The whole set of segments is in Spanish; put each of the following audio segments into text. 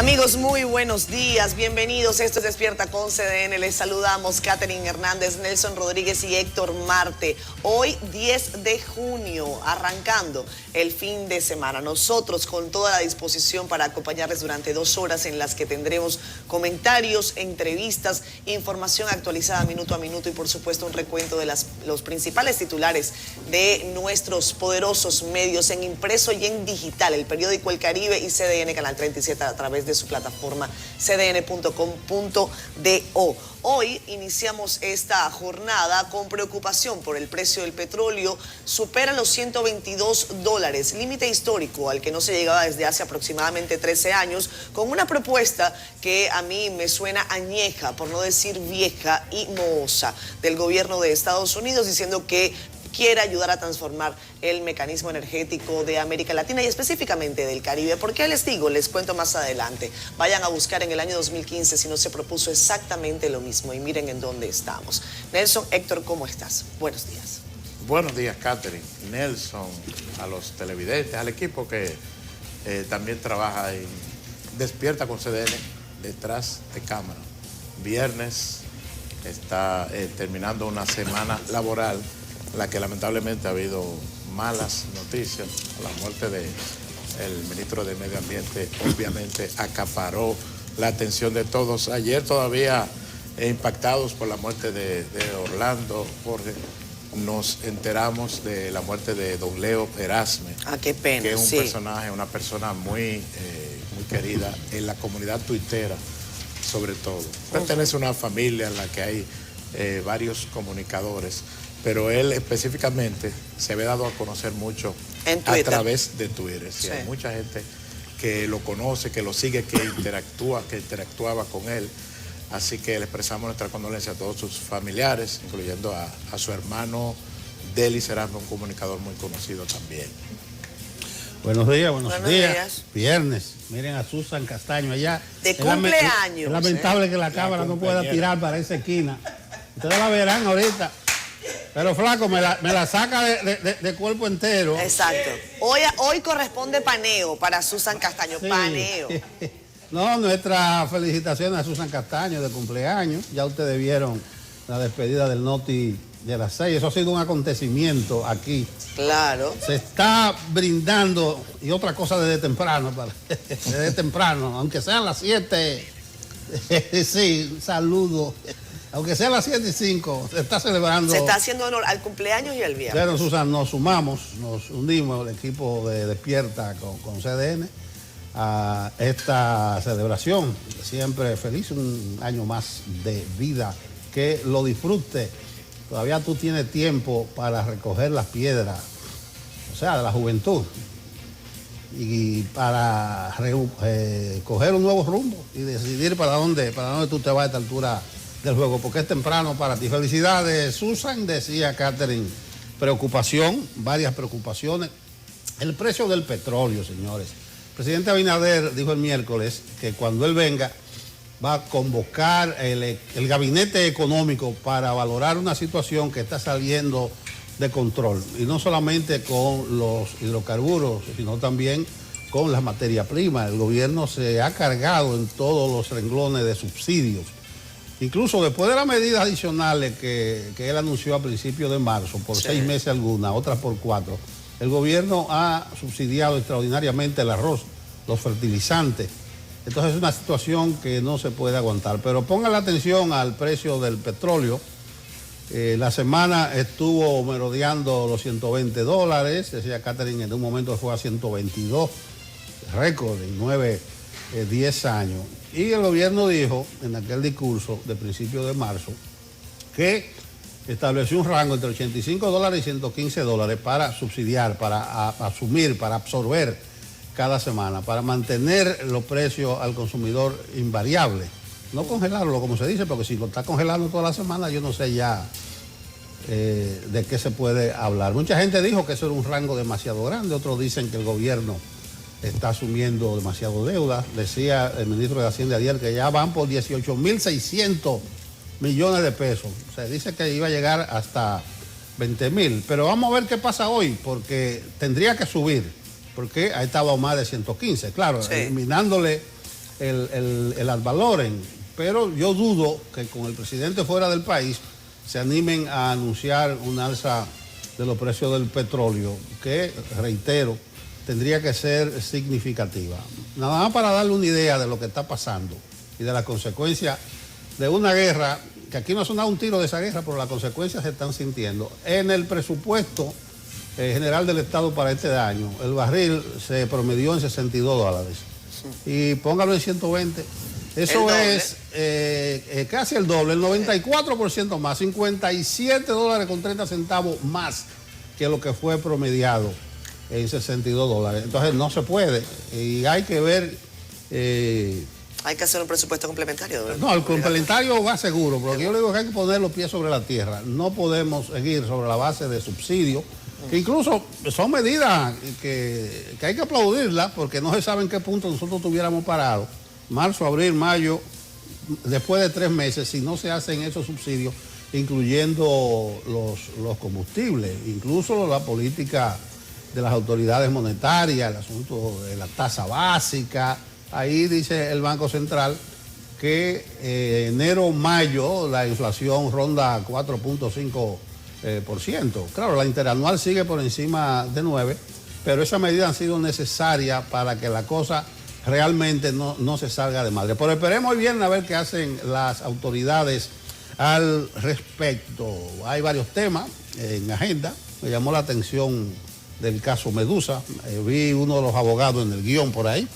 Amigos, muy buenos días, bienvenidos. Esto es Despierta con CDN. Les saludamos Catherine Hernández, Nelson Rodríguez y Héctor Marte. Hoy 10 de junio, arrancando el fin de semana. Nosotros con toda la disposición para acompañarles durante 2 horas en las que tendremos comentarios, entrevistas, información actualizada minuto a minuto y por supuesto un recuento de los principales titulares de nuestros poderosos medios en impreso y en digital. El periódico El Caribe y CDN Canal 37 a través de su plataforma cdn.com.do. Hoy iniciamos esta jornada con preocupación por el precio del petróleo. Supera los $122, límite histórico al que no se llegaba desde hace aproximadamente 13 años, con una propuesta que a mí me suena añeja, por no decir vieja y mohosa, del gobierno de Estados Unidos, diciendo que quiere ayudar a transformar el mecanismo energético de América Latina y específicamente del Caribe. ¿Por qué les digo? Les cuento más adelante. Vayan a buscar en el año 2015 si no se propuso exactamente lo mismo y miren en dónde estamos. Nelson, Héctor, ¿cómo estás? Buenos días. Buenos días, Catherine, Nelson, a los televidentes, al equipo que también trabaja en Despierta con CDN, detrás de cámara. Viernes está terminando una semana laboral en la que lamentablemente ha habido malas noticias. La muerte del ministro de Medio Ambiente obviamente acaparó la atención de todos. Ayer todavía impactados por la muerte de Orlando, Jorge, nos enteramos de la muerte de don Leo Erasme. Ah, qué pena, que es un sí. personaje, una persona muy querida en la comunidad tuitera, sobre todo. Pertenece a una familia en la que hay varios comunicadores, pero él específicamente se había dado a conocer mucho a través de Twitter. Sí, hay mucha gente que lo conoce, que lo sigue, que interactuaba con él. Así que le expresamos nuestra condolencia a todos sus familiares, incluyendo a su hermano Delis Erasme, un comunicador muy conocido también. Buenos días, buenos días. Viernes. Miren a Susan Castaño allá. De cumpleaños. Es lamentable que la cámara no pueda tirar para esa esquina. Ustedes la verán ahorita. Pero flaco, me la saca de cuerpo entero. Exacto. Hoy corresponde paneo para Susan Castaño. Sí. Paneo. No, nuestra felicitación a Susan Castaño de cumpleaños. Ya ustedes vieron la despedida del Noti de las 6. Eso ha sido un acontecimiento aquí. Claro. Se está brindando, y otra cosa desde temprano, desde temprano, aunque sean las 7. Sí, un saludo. Aunque sea las 7:05, se está celebrando. Se está haciendo honor al cumpleaños y al viernes. Pero, Susan, nos sumamos, nos unimos, el equipo de Despierta con CDN, a esta celebración. Siempre feliz, un año más de vida. Que lo disfrute. Todavía tú tienes tiempo para recoger las piedras, o sea, de la juventud. Y para coger un nuevo rumbo y decidir para dónde tú te vas a esta altura del juego, porque es temprano para ti. Felicidades, Susan, decía Catherine. Preocupación, varias preocupaciones. El precio del petróleo, señores. El presidente Abinader dijo el miércoles que cuando él venga va a convocar el gabinete económico para valorar una situación que está saliendo de control. Y no solamente con los hidrocarburos, sino también con las materias primas. El gobierno se ha cargado en todos los renglones de subsidios. Incluso después de las medidas adicionales que él anunció a principios de marzo, por 6 meses algunas, otras por 4, el gobierno ha subsidiado extraordinariamente el arroz, los fertilizantes. Entonces es una situación que no se puede aguantar. Pero pongan la atención al precio del petróleo. La semana estuvo merodeando los $120, decía Catherine, en un momento fue a 122, récord en 10 años. Y el gobierno dijo en aquel discurso de principios de marzo que estableció un rango entre $85 y $115 para subsidiar, para asumir, para absorber cada semana, para mantener los precios al consumidor invariables. No congelarlo, como se dice, porque si lo está congelando toda la semana, yo no sé ya de qué se puede hablar. Mucha gente dijo que eso era un rango demasiado grande, otros dicen que el gobierno está asumiendo demasiado deuda. Decía el ministro de Hacienda ayer que ya van por 18.600 millones de pesos. Se dice que iba a llegar hasta 20.000. Pero vamos a ver qué pasa hoy, porque tendría que subir, porque ha estado más de 115. Claro, eliminándole el ad valorem. Pero yo dudo que con el presidente fuera del país se animen a anunciar un alza de los precios del petróleo, que, reitero, tendría que ser significativa. Nada más para darle una idea de lo que está pasando y de las consecuencias de una guerra, que aquí no ha sonado un tiro de esa guerra, pero las consecuencias se están sintiendo. En el presupuesto general del Estado para este año, el barril se promedió en $62. Y póngalo en 120. Eso es casi el doble, el 94% más, $57.30 más que lo que fue promediado en $62. Entonces no se puede. Y hay que ver... hay que hacer un presupuesto complementario. No, el complementario va seguro, porque yo le digo que hay que poner los pies sobre la tierra. No podemos seguir sobre la base de subsidios, que incluso son medidas que hay que aplaudirlas, porque no se sabe en qué punto nosotros estuviéramos parados. Marzo, abril, mayo, después de 3 meses, si no se hacen esos subsidios, incluyendo los combustibles, incluso la política de las autoridades monetarias, el asunto de la tasa básica. Ahí dice el Banco Central que enero-mayo la inflación ronda 4.5%. Claro, la interanual sigue por encima de 9%, pero esas medidas han sido necesarias para que la cosa realmente no se salga de madre. Pero esperemos hoy viernes a ver qué hacen las autoridades al respecto. Hay varios temas en agenda. Me llamó la atención del caso Medusa. Vi uno de los abogados en el guión por ahí.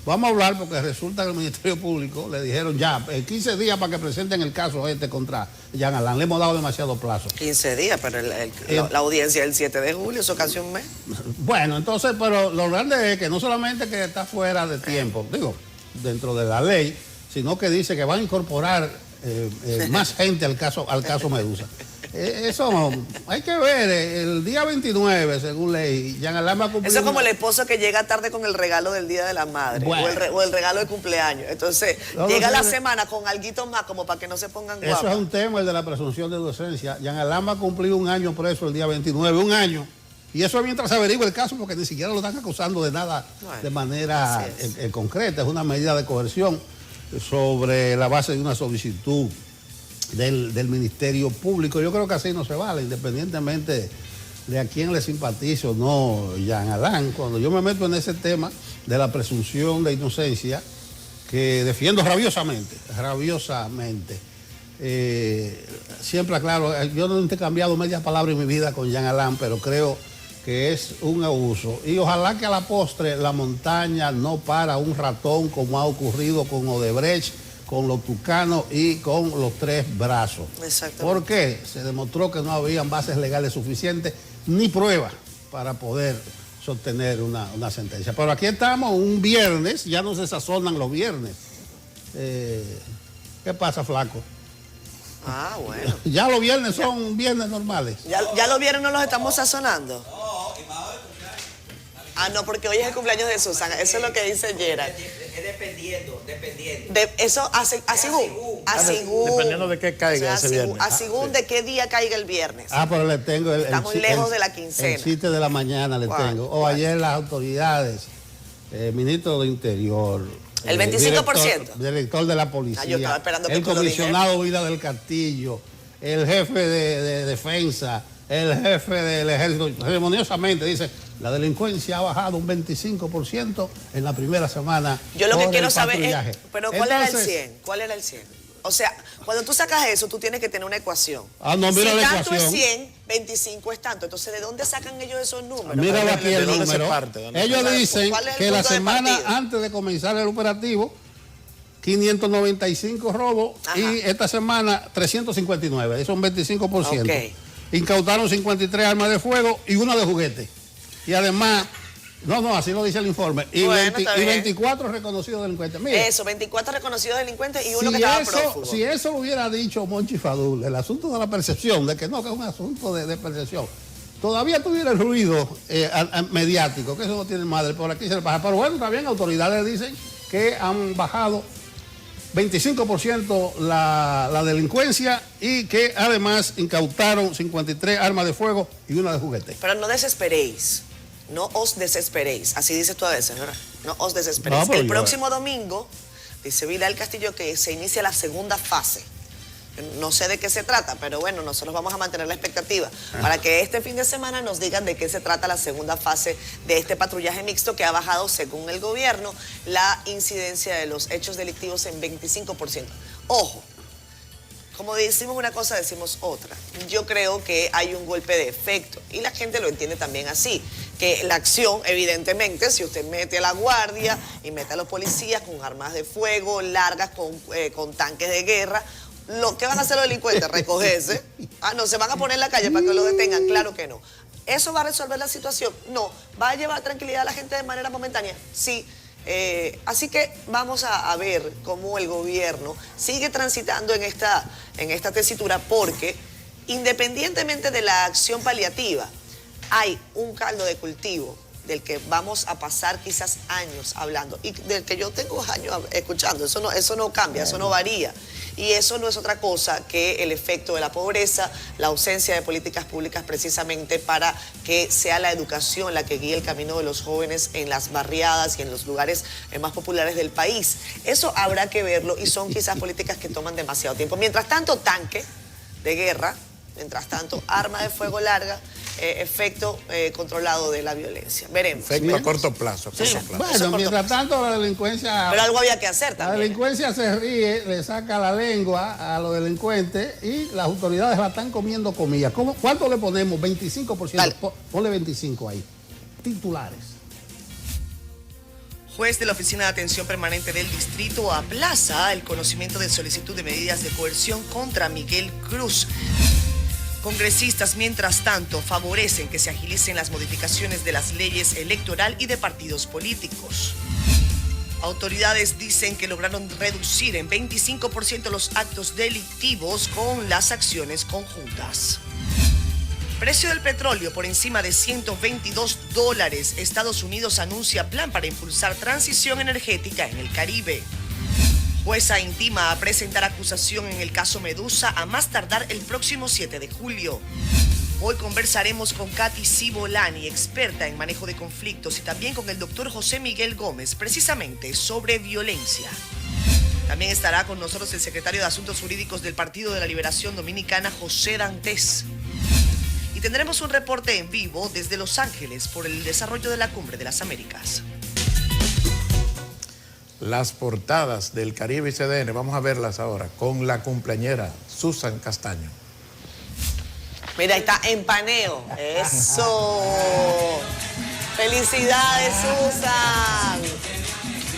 Vamos a hablar porque resulta que el Ministerio Público le dijeron ya 15 días para que presenten el caso contra Jean Alain. Le hemos dado demasiado plazo. 15 días, pero la audiencia es el 7 de julio, eso casi un mes. Bueno, entonces, pero lo grande es que no solamente que está fuera de tiempo, digo, dentro de la ley, sino que dice que van a incorporar más gente al caso Medusa. Eso hay que ver, el día 29, según ley, Jean Alain va a cumplir... Eso es como el esposo que llega tarde con el regalo del Día de la Madre, bueno, o el regalo de cumpleaños. Entonces, llega la semana con alguito más como para que no se pongan guapos. Eso es un tema, el de la presunción de inocencia. Jean Alain va a cumplir 1 año preso el día 29, 1 año. Y eso es mientras se averigua el caso, porque ni siquiera lo están acusando de nada de manera concreta. Es una medida de coerción sobre la base de una solicitud del Ministerio Público. Yo creo que así no se vale, independientemente de a quién le simpatice o no Jean Alain. Cuando yo me meto en ese tema de la presunción de inocencia, que defiendo rabiosamente, siempre aclaro, yo no he intercambiado media palabra en mi vida con Jean Alain, pero creo que es un abuso. Y ojalá que a la postre la montaña no para un ratón, como ha ocurrido con Odebrecht, con los tucanos y con los 3 brazos. Exactamente. ¿Por qué? Se demostró que no habían bases legales suficientes ni pruebas para poder sostener una sentencia. Pero aquí estamos un viernes, ya no se sazonan los viernes. ¿Qué pasa, flaco? Ah, bueno. Ya los viernes son viernes normales. ¿Ya los viernes no los estamos sazonando? Ah, no, porque hoy es el cumpleaños de Susana. Eso es lo que dice Gerard. Es dependiendo. Eso, según. Dependiendo de qué caiga ese viernes. Según de qué día caiga el viernes. Pero le tengo Estamos lejos de la quincena. El 7 de la mañana le tengo. Ayer las autoridades, ministro de Interior. El 25%. Director de la policía. Yo estaba esperando que el tú lo comisionado Vida del Castillo, el jefe de defensa, el jefe del ejército, ceremoniosamente dice, la delincuencia ha bajado un 25% en la primera semana. Yo lo que quiero saber patrullaje. es, pero ¿cuál era el 100? ¿Cuál era el 100? O sea, cuando tú sacas eso, tú tienes que tener una ecuación. No, mira la tanto ecuación. Es 100, 25 es tanto. Entonces, ¿de dónde sacan ellos esos números? Míralo aquí el dónde se número. parte? Ellos dicen que la semana partido? antes de comenzar el operativo, 595 robos. Ajá. Y esta semana 359. Eso es un 25%. Okay. Incautaron 53 armas de fuego y una de juguete. Y además, así lo dice el informe. Y, bueno, y 24 reconocidos delincuentes. Mira, eso, 24 reconocidos delincuentes y uno que estaba prófugo. Si eso lo hubiera dicho Monchi Fadul, el asunto de la percepción, de que no, que es un asunto de percepción, todavía tuviera el ruido mediático, que eso no tiene madre, por aquí se le pasa. Pero bueno, también autoridades dicen que han bajado 25% la delincuencia y que además incautaron 53 armas de fuego y una de juguete. Pero no desesperéis, no os desesperéis, así dices tú a veces, ¿verdad? No os desesperéis. El próximo domingo Dice Vilá del Castillo que se inicia la segunda fase. No sé de qué se trata, pero bueno, nosotros vamos a mantener la expectativa para que este fin de semana nos digan de qué se trata la segunda fase de este patrullaje mixto que ha bajado, según el gobierno, la incidencia de los hechos delictivos en 25%. Ojo, como decimos una cosa, decimos otra. Yo creo que hay un golpe de efecto y la gente lo entiende también así, que la acción, evidentemente, si usted mete a la guardia y mete a los policías con armas de fuego largas, con tanques de guerra, ¿qué van a hacer los delincuentes? Recogerse. No, se van a poner en la calle para que los detengan. Claro que no. ¿Eso va a resolver la situación? No. ¿Va a llevar tranquilidad a la gente de manera momentánea? Sí. Así que vamos a ver cómo el gobierno sigue transitando en esta tesitura, porque independientemente de la acción paliativa, hay un caldo de cultivo del que vamos a pasar quizás años hablando y del que yo tengo años escuchando. Eso no cambia, eso no varía. Y eso no es otra cosa que el efecto de la pobreza, la ausencia de políticas públicas precisamente para que sea la educación la que guíe el camino de los jóvenes en las barriadas y en los lugares más populares del país. Eso habrá que verlo y son quizás políticas que toman demasiado tiempo. Mientras tanto, tanque de guerra, mientras tanto, arma de fuego larga, efecto controlado de la violencia. Veremos. Efecto a corto plazo. Sí. Bueno, mientras tanto la delincuencia... Pero algo había que hacer también. La delincuencia se ríe, le saca la lengua a los delincuentes y las autoridades la están comiendo comillas. ¿Cuánto le ponemos? 25%. Dale. Ponle 25 ahí. Titulares. Juez de la Oficina de Atención Permanente del Distrito aplaza el conocimiento de solicitud de medidas de coerción contra Miguel Cruz. Congresistas, mientras tanto, favorecen que se agilicen las modificaciones de las leyes electoral y de partidos políticos. Autoridades dicen que lograron reducir en 25% los actos delictivos con las acciones conjuntas. Precio del petróleo por encima de $122. Estados Unidos anuncia plan para impulsar transición energética en el Caribe. Jueza intima a presentar acusación en el caso Medusa a más tardar el próximo 7 de julio. Hoy conversaremos con Katy Cibolani, experta en manejo de conflictos, y también con el doctor José Miguel Gómez, precisamente sobre violencia. También estará con nosotros el secretario de Asuntos Jurídicos del Partido de la Liberación Dominicana, José Dantes. Y tendremos un reporte en vivo desde Los Ángeles por el desarrollo de la Cumbre de las Américas. Las portadas del Caribe y CDN, vamos a verlas ahora con la cumpleañera Susan Castaño. Mira, está en paneo. ¡Eso! ¡Felicidades, Susan!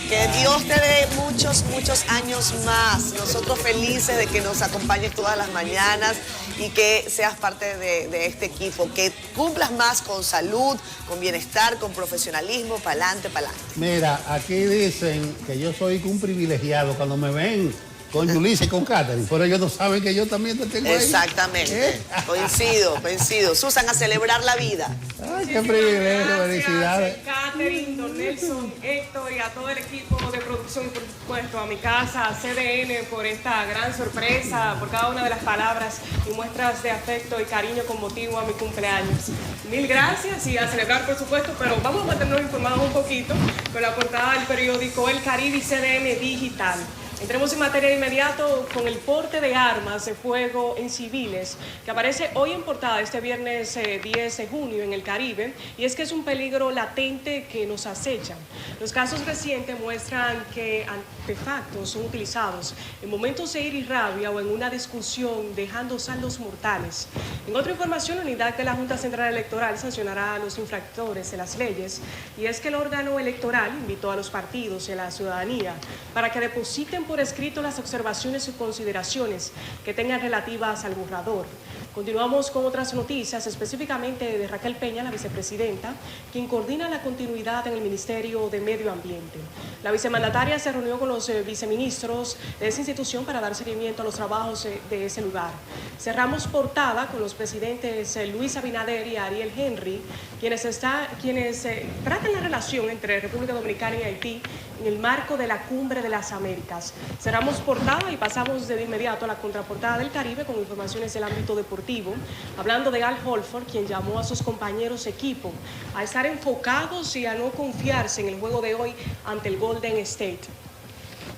Que Dios te dé muchos, muchos años más. Nosotros felices de que nos acompañes todas las mañanas y que seas parte de este equipo. Que cumplas más con salud, con bienestar, con profesionalismo, para adelante, para adelante. Mira, aquí dicen que yo soy un privilegiado cuando me ven con Yulisa y con Catherine, pero ellos no saben que yo también te tengo ahí. Exactamente. Coincido. Susan, a celebrar la vida. Ay, qué privilegio, felicidades. Catherine, don Nelson, Héctor y a todo el equipo de producción y por supuesto a mi casa, a CDN, por esta gran sorpresa, por cada una de las palabras y muestras de afecto y cariño con motivo a mi cumpleaños. Mil gracias y a celebrar por supuesto, pero vamos a mantenernos informados un poquito con la portada del periódico El Caribe y CDN Digital. Entremos en materia de inmediato con el porte de armas de fuego en civiles, que aparece hoy en portada este viernes 10 de junio en el Caribe, y es que es un peligro latente que nos acecha. Los casos recientes muestran que artefactos son utilizados en momentos de ira y rabia o en una discusión, dejando saldos mortales. En otra información, la unidad de la Junta Central Electoral sancionará a los infractores de las leyes, y es que el órgano electoral invitó a los partidos y a la ciudadanía para que depositen por escrito las observaciones y consideraciones que tengan relativas al borrador. Continuamos con otras noticias, específicamente de Raquel Peña, la vicepresidenta, quien coordina la continuidad en el Ministerio de Medio Ambiente. La vicemandataria se reunió con los viceministros de esa institución para dar seguimiento a los trabajos de ese lugar. Cerramos portada con los presidentes Luis Abinader y Ariel Henry, quienes tratan la relación entre República Dominicana y Haití en el marco de la Cumbre de las Américas. Cerramos portada y pasamos de inmediato a la contraportada del Caribe con informaciones del ámbito deportivo, hablando de Al Horford, quien llamó a sus compañeros equipo a estar enfocados y a no confiarse en el juego de hoy ante el Golden State.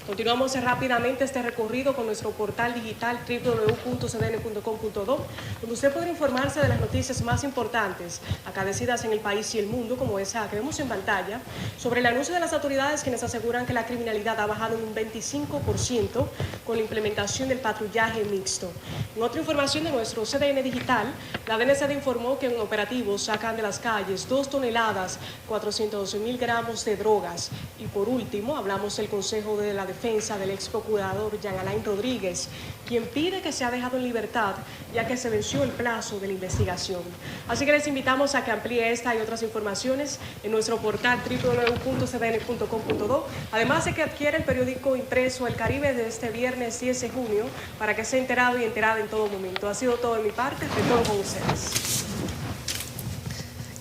Continuamos rápidamente este recorrido con nuestro portal digital www.cdn.com.do, donde usted podrá informarse de las noticias más importantes acaecidas en el país y el mundo, como esa que vemos en pantalla, sobre el anuncio de las autoridades quienes aseguran que la criminalidad ha bajado en un 25% con la implementación del patrullaje mixto. En otra información de nuestro CDN digital, la DNCD informó que en operativos sacan de las calles 2 toneladas, 412.000 gramos de drogas. Y por último, hablamos del Consejo de la Defensa del ex procurador Jean Alain Rodríguez, quien pide que sea dejado en libertad ya que se venció el plazo de la investigación. Así que les invitamos a que amplíe esta y otras informaciones en nuestro portal www.cdn.com.do, además de que adquiere el periódico impreso El Caribe de este viernes 10 de junio para que esté enterado y enterada en todo momento. Ha sido todo de mi parte, retorno con ustedes.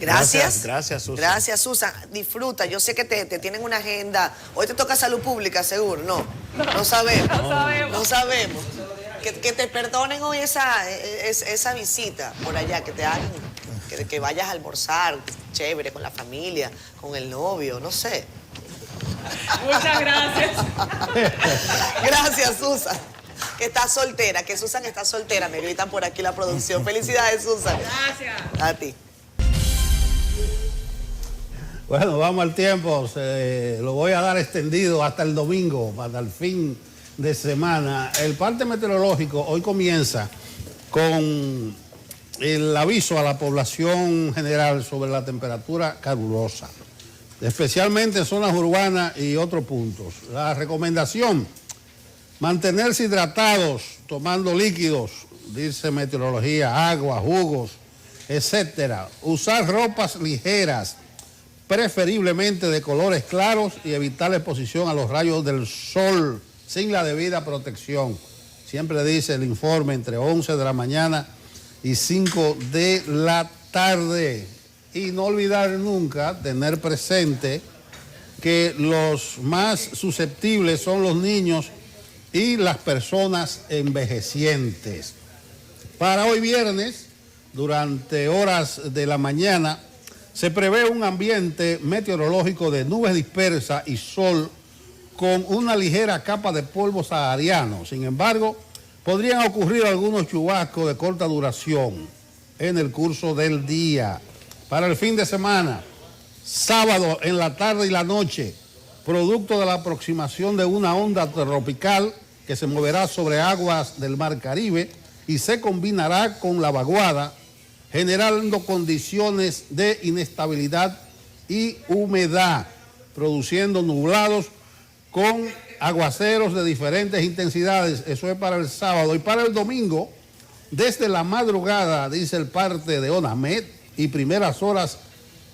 Gracias. Gracias, Susan. Gracias, Susan. Disfruta. Yo sé que te tienen una agenda. Hoy te toca salud pública, seguro. No sabemos. No sabemos. Que te perdonen hoy esa visita por allá, que te hagan, que vayas a almorzar, chévere, con la familia, con el novio, no sé. Muchas gracias. Gracias, Susan. Que está soltera, que Susan está soltera. Me gritan por aquí la producción. Felicidades, Susan. Gracias. A ti. Bueno, vamos al tiempo, lo voy a dar extendido hasta el domingo, hasta el fin de semana. El parte meteorológico hoy comienza con el aviso a la población general sobre la temperatura calurosa, especialmente en zonas urbanas y otros puntos. La recomendación, mantenerse hidratados, tomando líquidos, dice meteorología, agua, jugos, etcétera. Usar ropas ligeras, preferiblemente de colores claros, y evitar la exposición a los rayos del sol sin la debida protección. Siempre dice el informe entre 11 de la mañana y 5 de la tarde. Y no olvidar nunca tener presente que los más susceptibles son los niños y las personas envejecientes. Para hoy viernes, durante horas de la mañana, se prevé un ambiente meteorológico de nubes dispersas y sol con una ligera capa de polvo sahariano. Sin embargo, podrían ocurrir algunos chubascos de corta duración en el curso del día. Para el fin de semana, sábado en la tarde y la noche, producto de la aproximación de una onda tropical que se moverá sobre aguas del Mar Caribe y se combinará con la vaguada, generando condiciones de inestabilidad y humedad, produciendo nublados con aguaceros de diferentes intensidades. Eso es para el sábado. Y para el domingo, desde la madrugada, dice el parte de ONAMED, y primeras horas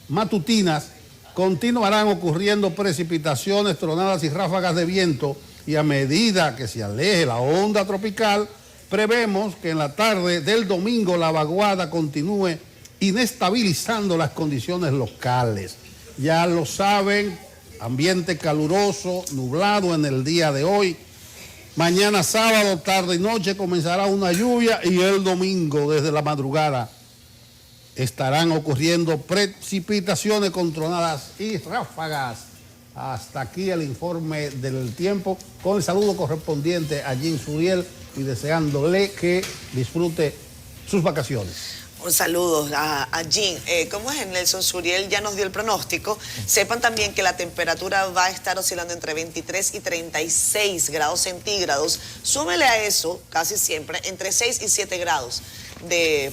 matutinas, continuarán ocurriendo precipitaciones, tronadas y ráfagas de viento, y a medida que se aleje la onda tropical, prevemos que en la tarde del domingo la vaguada continúe inestabilizando las condiciones locales. Ya lo saben, ambiente caluroso, nublado en el día de hoy. Mañana sábado, tarde y noche comenzará una lluvia, y el domingo desde la madrugada estarán ocurriendo precipitaciones con tronadas y ráfagas. Hasta aquí el informe del tiempo, con el saludo correspondiente a Jean Suriel y deseándole que disfrute sus vacaciones. Un saludo a Jean. ¿Cómo es? Nelson Suriel ya nos dio el pronóstico. Sepan también que la temperatura va a estar oscilando entre 23 y 36 grados centígrados. Súmele a eso, casi siempre, entre 6 y 7 grados.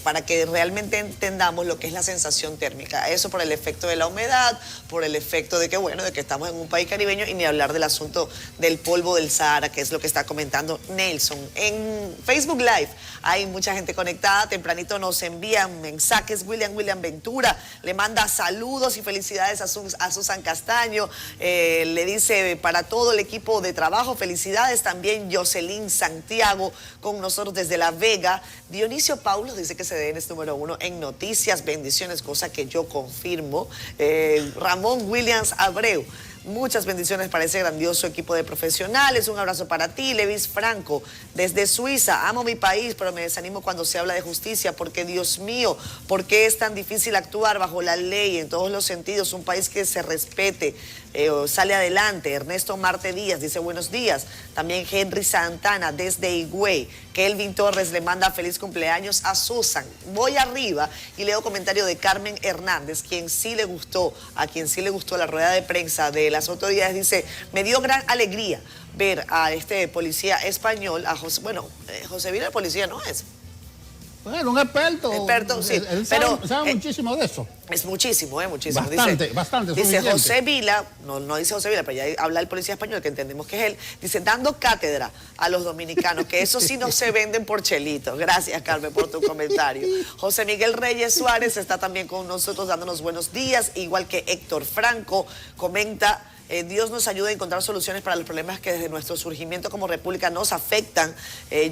Para que realmente entendamos lo que es la sensación térmica. Eso por el efecto de la humedad, por el efecto de que, bueno, de que estamos en un país caribeño, y ni hablar del asunto del polvo del Sahara, que es lo que está comentando Nelson. En Facebook Live hay mucha gente conectada. Tempranito nos envían mensajes. William Ventura le manda saludos y felicidades a Susan Castaño. Le dice para todo el equipo de trabajo, felicidades. También Jocelyn Santiago con nosotros desde La Vega. Dionisio Paulo dice que CDN es número 1 en noticias, bendiciones, cosa que yo confirmo. Ramón Williams Abreu, muchas bendiciones para ese grandioso equipo de profesionales. Un abrazo para ti. Levis Franco, desde Suiza. Amo mi país, pero me desanimo cuando se habla de justicia, porque Dios mío, ¿por qué es tan difícil actuar bajo la ley en todos los sentidos? Un país que se respete. sale adelante. Ernesto Marte Díaz dice buenos días. También Henry Santana desde Higüey. Kelvin Torres le manda feliz cumpleaños a Susan. Voy arriba y leo comentario de Carmen Hernández, a quien sí le gustó la rueda de prensa de las autoridades. Dice, me dio gran alegría ver a este policía español, a José, José Vila, el policía no es. Bueno, un experto. Experto, sí. Él sabe muchísimo de eso. Es muchísimo, muchísimo. Bastante. Dice José Vila, no dice José Vila, pero ya habla el policía español, que entendemos que es él. Dice, dando cátedra a los dominicanos, que eso sí no se venden por chelitos. Gracias, Carmen, por tu comentario. José Miguel Reyes Suárez está también con nosotros dándonos buenos días, igual que Héctor Franco comenta. Dios nos ayuda a encontrar soluciones para los problemas que desde nuestro surgimiento como república nos afectan.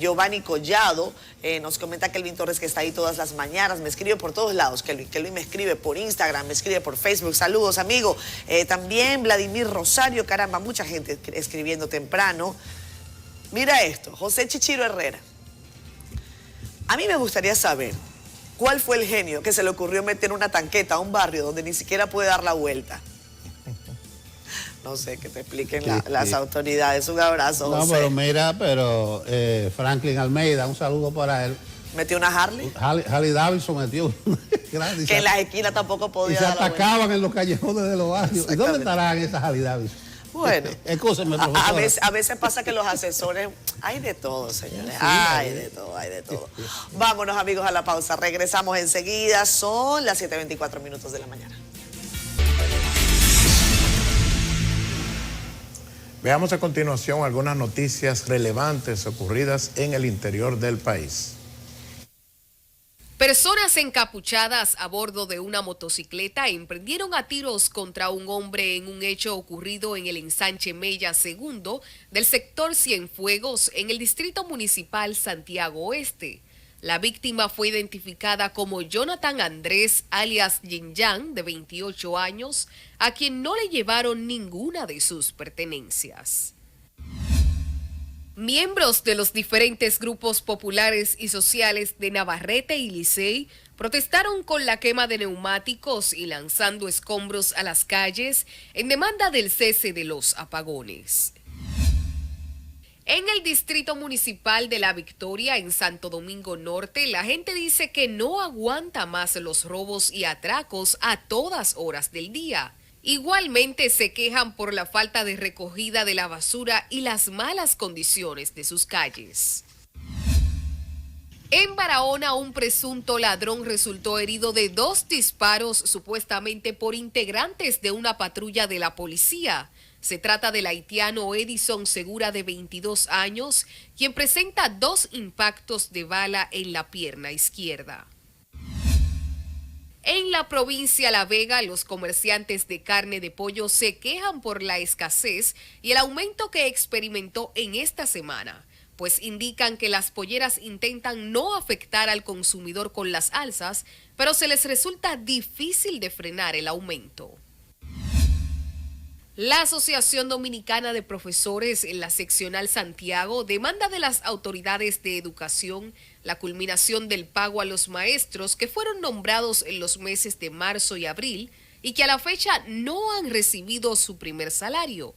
Giovanni Collado nos comenta Kelvin Torres, que está ahí todas las mañanas, me escribe por todos lados. Kelvin me escribe por Instagram, me escribe por Facebook. Saludos, amigo. También Vladimir Rosario, caramba, mucha gente escribiendo temprano. Mira esto, José Chichiro Herrera. A mí me gustaría saber cuál fue el genio que se le ocurrió meter una tanqueta a un barrio donde ni siquiera puede dar la vuelta. No sé, que te expliquen las autoridades. Un abrazo, José. No, pero mira, Franklin Almeida, un saludo para él. ¿Metió una Harley? Harley Davidson metió una grande. Que en las esquinas tampoco podía dar la vuelta. Y se atacaban en los callejones de los barrios. ¿Y dónde estarán esas Harley Davidson? Bueno, escúcheme, a veces pasa que los asesores, hay de todo, señores, sí, hay de todo. Vámonos, amigos, a la pausa. Regresamos enseguida. Son las 7:24 de la mañana. Veamos a continuación algunas noticias relevantes ocurridas en el interior del país. Personas encapuchadas a bordo de una motocicleta emprendieron a tiros contra un hombre en un hecho ocurrido en el ensanche Mella II del sector Cienfuegos en el distrito municipal Santiago Oeste. La víctima fue identificada como Jonathan Andrés, alias Yinyan, de 28 años, a quien no le llevaron ninguna de sus pertenencias. Miembros de los diferentes grupos populares y sociales de Navarrete y Licey protestaron con la quema de neumáticos y lanzando escombros a las calles en demanda del cese de los apagones. En el distrito municipal de La Victoria, en Santo Domingo Norte, la gente dice que no aguanta más los robos y atracos a todas horas del día. Igualmente se quejan por la falta de recogida de la basura y las malas condiciones de sus calles. En Barahona, un presunto ladrón resultó herido de 2 disparos supuestamente por integrantes de una patrulla de la policía. Se trata del haitiano Edison Segura, de 22 años, quien presenta 2 impactos de bala en la pierna izquierda. En la provincia La Vega, los comerciantes de carne de pollo se quejan por la escasez y el aumento que experimentó en esta semana, pues indican que las polleras intentan no afectar al consumidor con las alzas, pero se les resulta difícil de frenar el aumento. La Asociación Dominicana de Profesores en la Seccional Santiago demanda de las autoridades de educación la culminación del pago a los maestros que fueron nombrados en los meses de marzo y abril y que a la fecha no han recibido su primer salario.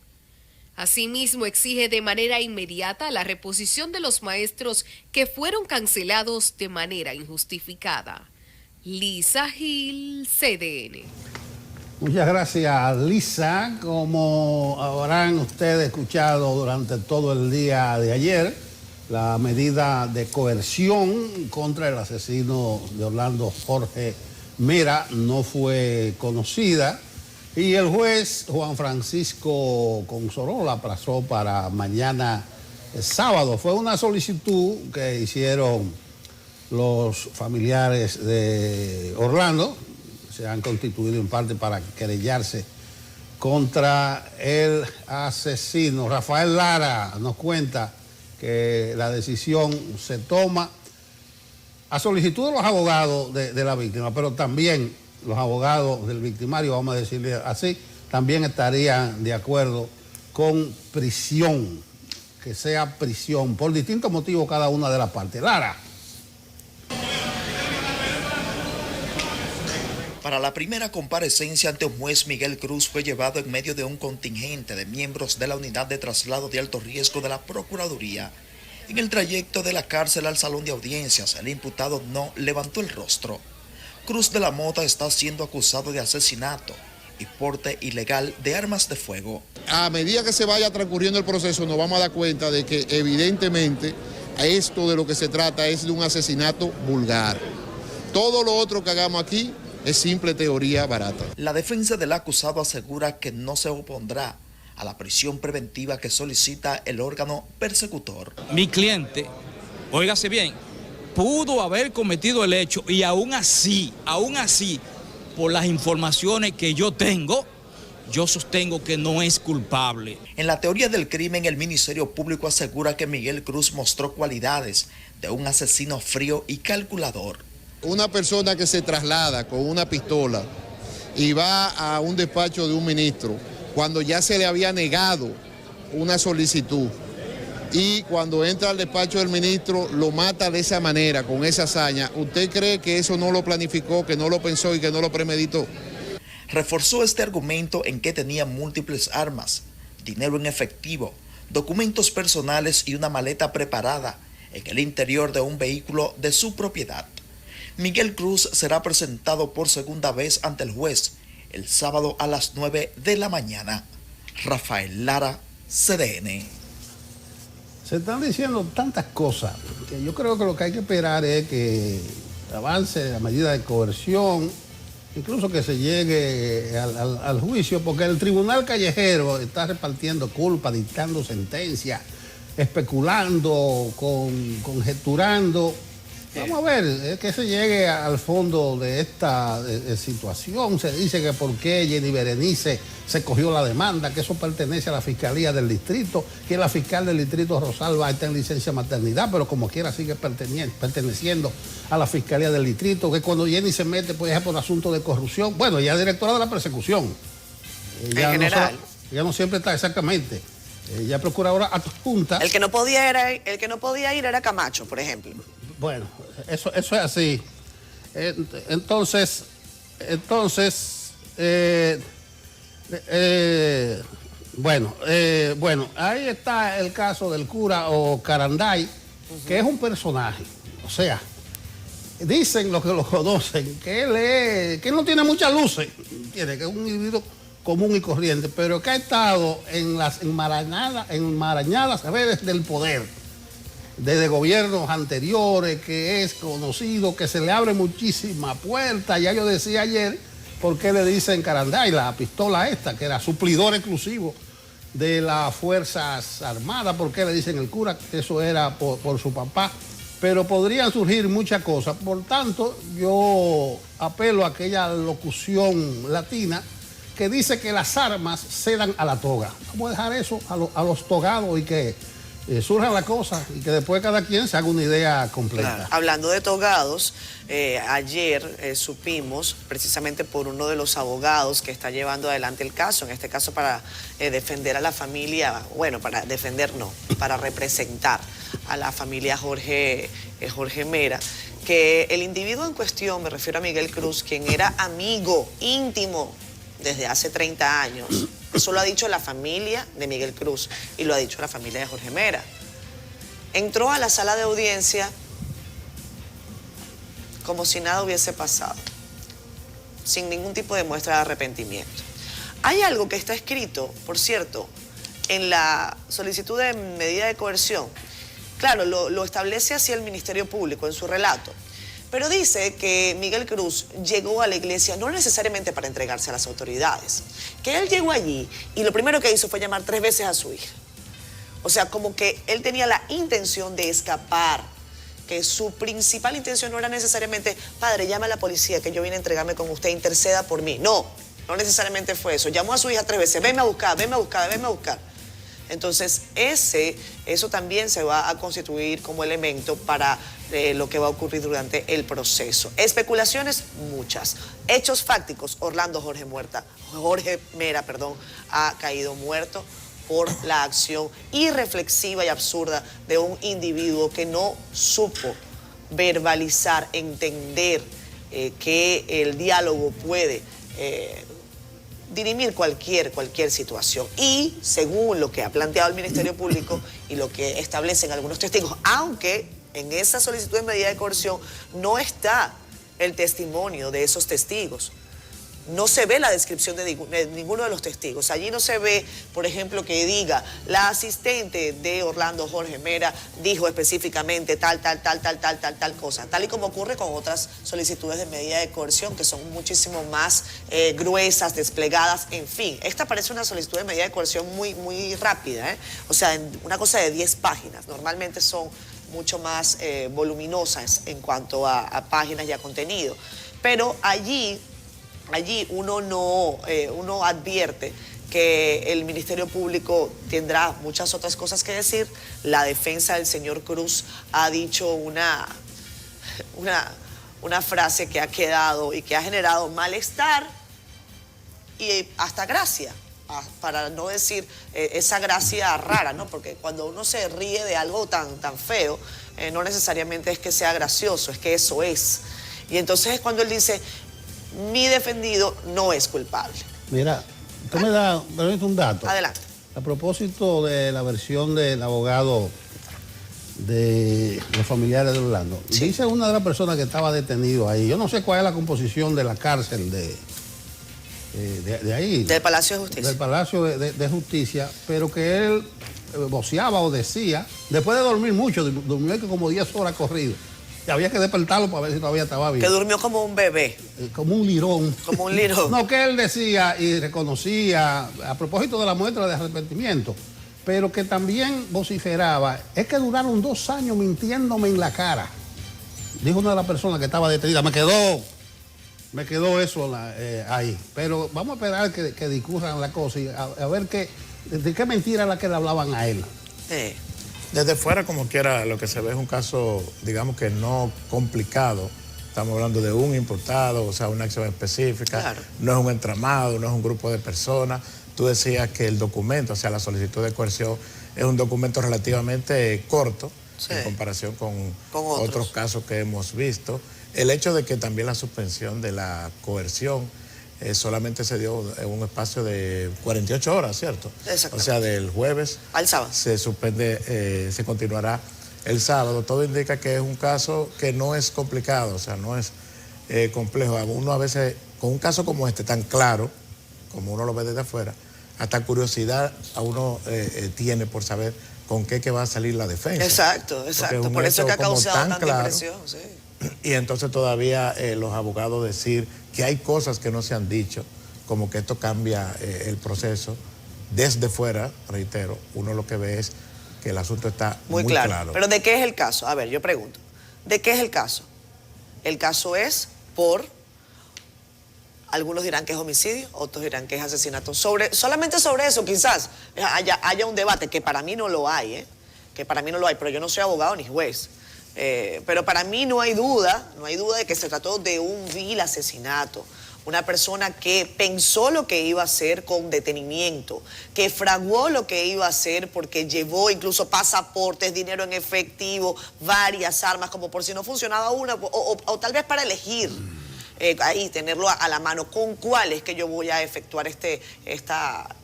Asimismo, exige de manera inmediata la reposición de los maestros que fueron cancelados de manera injustificada. Lisa Gil, CDN. Muchas gracias, Lisa. Como habrán ustedes escuchado durante todo el día de ayer, la medida de coerción contra el asesino de Orlando Jorge Mera no fue conocida y el juez Juan Francisco Consoró la aplazó para mañana sábado. Fue una solicitud que hicieron los familiares de Orlando. Se han constituido en parte para querellarse contra el asesino. Rafael Lara nos cuenta que la decisión se toma a solicitud de los abogados de la víctima, pero también los abogados del victimario, vamos a decirle así, también estarían de acuerdo con prisión, que sea prisión, por distintos motivos cada una de las partes. Lara. Para la primera comparecencia ante un juez, Miguel Cruz fue llevado en medio de un contingente de miembros de la unidad de traslado de alto riesgo de la Procuraduría. En el trayecto de la cárcel al salón de audiencias, el imputado no levantó el rostro. Cruz de la Mota está siendo acusado de asesinato y porte ilegal de armas de fuego. A medida que se vaya transcurriendo el proceso nos vamos a dar cuenta de que evidentemente esto de lo que se trata es de un asesinato vulgar. Todo lo otro que hagamos aquí es simple teoría barata. La defensa del acusado asegura que no se opondrá a la prisión preventiva que solicita el órgano persecutor. Mi cliente, óigase bien, pudo haber cometido el hecho y aún así, por las informaciones que yo tengo, yo sostengo que no es culpable. En la teoría del crimen, el Ministerio Público asegura que Miguel Cruz mostró cualidades de un asesino frío y calculador. Una persona que se traslada con una pistola y va a un despacho de un ministro cuando ya se le había negado una solicitud y cuando entra al despacho del ministro lo mata de esa manera, con esa hazaña, ¿usted cree que eso no lo planificó, que no lo pensó y que no lo premeditó? Reforzó este argumento en que tenía múltiples armas, dinero en efectivo, documentos personales y una maleta preparada en el interior de un vehículo de su propiedad. Miguel Cruz será presentado por segunda vez ante el juez el sábado a las 9 de la mañana. Rafael Lara, CDN. Se están diciendo tantas cosas que yo creo que lo que hay que esperar es que avance la medida de coerción, incluso que se llegue al juicio, porque el tribunal callejero está repartiendo culpa, dictando sentencias, especulando, conjeturando. Vamos a ver, es que se llegue al fondo de esta situación. Se dice que por qué Jenny Berenice se cogió la demanda, que eso pertenece a la Fiscalía del Distrito, que la fiscal del Distrito Rosalba está en licencia maternidad, pero como quiera sigue perteneciendo a la Fiscalía del Distrito, que cuando Jenny se mete pues es por asunto de corrupción. Bueno, ella es directora de la persecución. En general. Ella no siempre está exactamente. Ella es procuradora adjunta. El que no podía ir era Camacho, por ejemplo. Bueno, eso es así. Entonces, ahí está el caso del cura o Caranday, que es un personaje. O sea, dicen los que lo conocen que él no tiene muchas luces, que es un individuo común y corriente, pero que ha estado en las enmarañadas redes del poder desde gobiernos anteriores, que es conocido, que se le abre muchísima puerta. Ya yo decía ayer por qué le dicen Caranday, la pistola esta, que era suplidor exclusivo de las Fuerzas Armadas, por qué le dicen el cura, que eso era por su papá. Pero podrían surgir muchas cosas. Por tanto, yo apelo a aquella locución latina que dice que las armas cedan a la toga. Vamos a dejar eso a los togados y que surja la cosa y que después cada quien se haga una idea completa. Claro. Hablando de togados, ayer supimos precisamente por uno de los abogados que está llevando adelante el caso, en este caso para defender a la familia, bueno, para defender no, para representar a la familia Jorge Mera, que el individuo en cuestión, me refiero a Miguel Cruz, quien era amigo íntimo desde hace 30 años. Eso lo ha dicho la familia de Miguel Cruz y lo ha dicho la familia de Jorge Mera. Entró a la sala de audiencia como si nada hubiese pasado, sin ningún tipo de muestra de arrepentimiento. Hay algo que está escrito, por cierto, en la solicitud de medida de coerción. Claro, lo establece así el Ministerio Público en su relato. Pero dice que Miguel Cruz llegó a la iglesia no necesariamente para entregarse a las autoridades, que él llegó allí y lo primero que hizo fue llamar 3 veces a su hija. O sea, como que él tenía la intención de escapar, que su principal intención no era necesariamente, padre, llame a la policía, que yo vine a entregarme con usted, interceda por mí. No necesariamente fue eso. Llamó a su hija 3 veces, venme a buscar, venme a buscar, venme a buscar. Entonces, eso también se va a constituir como elemento para lo que va a ocurrir durante el proceso. Especulaciones, muchas. Hechos fácticos, Jorge Mera, ha caído muerto por la acción irreflexiva y absurda de un individuo que no supo verbalizar, entender que el diálogo puede dirimir cualquier situación. Y según lo que ha planteado el Ministerio Público y lo que establecen algunos testigos, aunque en esa solicitud de medida de coerción no está el testimonio de esos testigos. No se ve la descripción de ninguno de los testigos. Allí no se ve, por ejemplo, que diga la asistente de Orlando Jorge Mera dijo específicamente tal cosa. Tal y como ocurre con otras solicitudes de medida de coerción que son muchísimo más gruesas, desplegadas, en fin. Esta parece una solicitud de medida de coerción muy rápida, ¿eh? O sea, una cosa de 10 páginas. Normalmente son mucho más voluminosas en cuanto a páginas y a contenido. Pero allí uno advierte que el Ministerio Público tendrá muchas otras cosas que decir. La defensa del señor Cruz ha dicho una frase que ha quedado y que ha generado malestar y hasta gracia, para no decir esa gracia rara, ¿no? Porque cuando uno se ríe de algo tan feo, no necesariamente es que sea gracioso, es que eso es. Y entonces es cuando él dice: mi defendido no es culpable. Mira, tú me das un dato. Adelante. A propósito de la versión del abogado de los familiares de Orlando. Sí. Dice una de las personas que estaba detenido ahí, yo no sé cuál es la composición de la cárcel de ahí. Del Palacio de Justicia. Del Palacio de Justicia, pero que él voceaba o decía, después de dormir mucho, durmió como 10 horas corrido. Y había que despertarlo para ver si todavía estaba vivo. Que durmió como un bebé. Como un lirón. Como un lirón. No, que él decía y reconocía, a propósito de la muestra de arrepentimiento, pero que también vociferaba, es que duraron 2 años mintiéndome en la cara. Dijo una de las personas que estaba detenida, me quedó eso ahí. Pero vamos a esperar que discurran la cosa y a ver de qué mentira era la que le hablaban a él. Desde fuera, como quiera, lo que se ve es un caso, digamos que no complicado. Estamos hablando de un imputado, o sea, una acción específica. Claro. No es un entramado, no es un grupo de personas. Tú decías que el documento, o sea, la solicitud de coerción, es un documento relativamente corto, sí, en comparación con otros casos que hemos visto. El hecho de que también la suspensión de la coerción solamente se dio en un espacio de 48 horas, ¿cierto? O sea, del jueves al sábado. Se suspende, se continuará el sábado. Todo indica que es un caso que no es complicado, o sea, no es complejo. Uno a veces, con un caso como este, tan claro, como uno lo ve desde afuera, hasta curiosidad a uno tiene por saber con qué va a salir la defensa. Exacto. Por eso es que ha causado tanta impresión, sí. Y entonces todavía los abogados decir que hay cosas que no se han dicho, como que esto cambia el proceso. Desde fuera, reitero, uno lo que ve es que el asunto está muy claro. Pero ¿de qué es el caso? A ver, yo pregunto, ¿de qué es el caso? El caso es algunos dirán que es homicidio, otros dirán que es asesinato. Solamente sobre eso quizás haya un debate, que para mí no lo hay, pero yo no soy abogado ni juez. Pero para mí no hay duda de que se trató de un vil asesinato. Una persona que pensó lo que iba a hacer con detenimiento, que fraguó lo que iba a hacer porque llevó incluso pasaportes, dinero en efectivo, varias armas, como por si no funcionaba una, o tal vez para elegir. Ahí tenerlo a la mano, con cuál es que yo voy a efectuar esta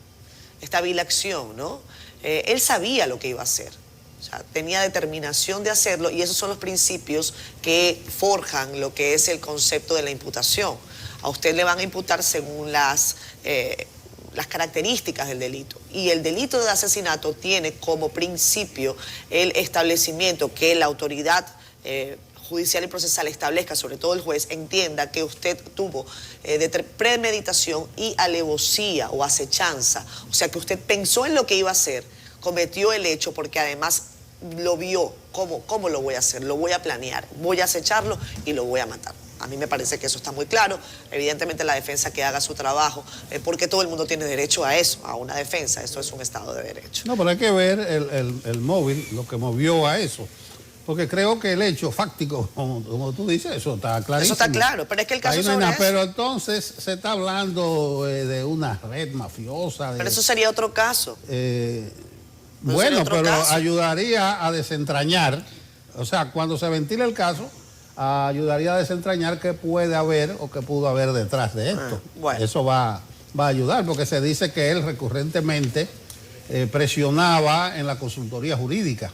vil acción, ¿no? Él sabía lo que iba a hacer. O sea, tenía determinación de hacerlo y esos son los principios que forjan lo que es el concepto de la imputación. A usted le van a imputar según las características del delito. Y el delito de asesinato tiene como principio el establecimiento que la autoridad judicial y procesal establezca, sobre todo el juez, entienda que usted tuvo premeditación y alevosía o acechanza. O sea, que usted pensó en lo que iba a hacer, cometió el hecho porque además lo vio. ¿Cómo lo voy a hacer? Lo voy a planear, voy a acecharlo y lo voy a matar. A mí me parece que eso está muy claro. Evidentemente la defensa que haga su trabajo, porque todo el mundo tiene derecho a eso, a una defensa. Esto es un Estado de Derecho. No, pero hay que ver el móvil, lo que movió a eso. Porque creo que el hecho fáctico, como tú dices, eso está clarísimo. Eso está claro, pero es que el caso sobre eso... Pero entonces se está hablando de una red mafiosa. Pero eso sería otro caso. Bueno, pero ayudaría a desentrañar. O sea, cuando se ventile el caso, ayudaría a desentrañar qué puede haber o qué pudo haber detrás de esto. Bueno. Eso va a ayudar, porque se dice que él recurrentemente presionaba en la consultoría jurídica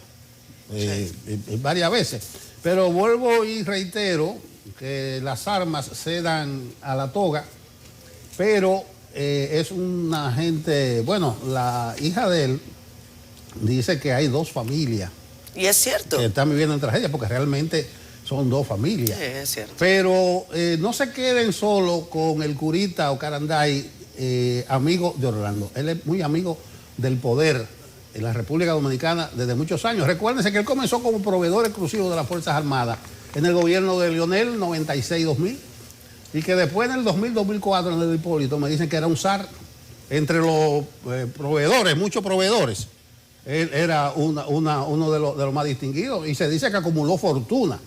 varias veces. Pero vuelvo y reitero que las armas se dan a la toga, pero es una gente, bueno, la hija de él dice que hay 2 familias. Y es cierto. Que están viviendo en tragedia, porque realmente son 2 familias. Sí, es cierto. Pero no se queden solo con el curita o Caranday, amigo de Orlando. Él es muy amigo del poder en la República Dominicana desde muchos años. Recuérdense que él comenzó como proveedor exclusivo de las Fuerzas Armadas en el gobierno de Leonel, 96-2000, y que después en el 2000-2004, en el de Hipólito, me dicen que era un zar entre los proveedores, muchos proveedores. Él era uno de los más distinguidos, y se dice que acumuló fortuna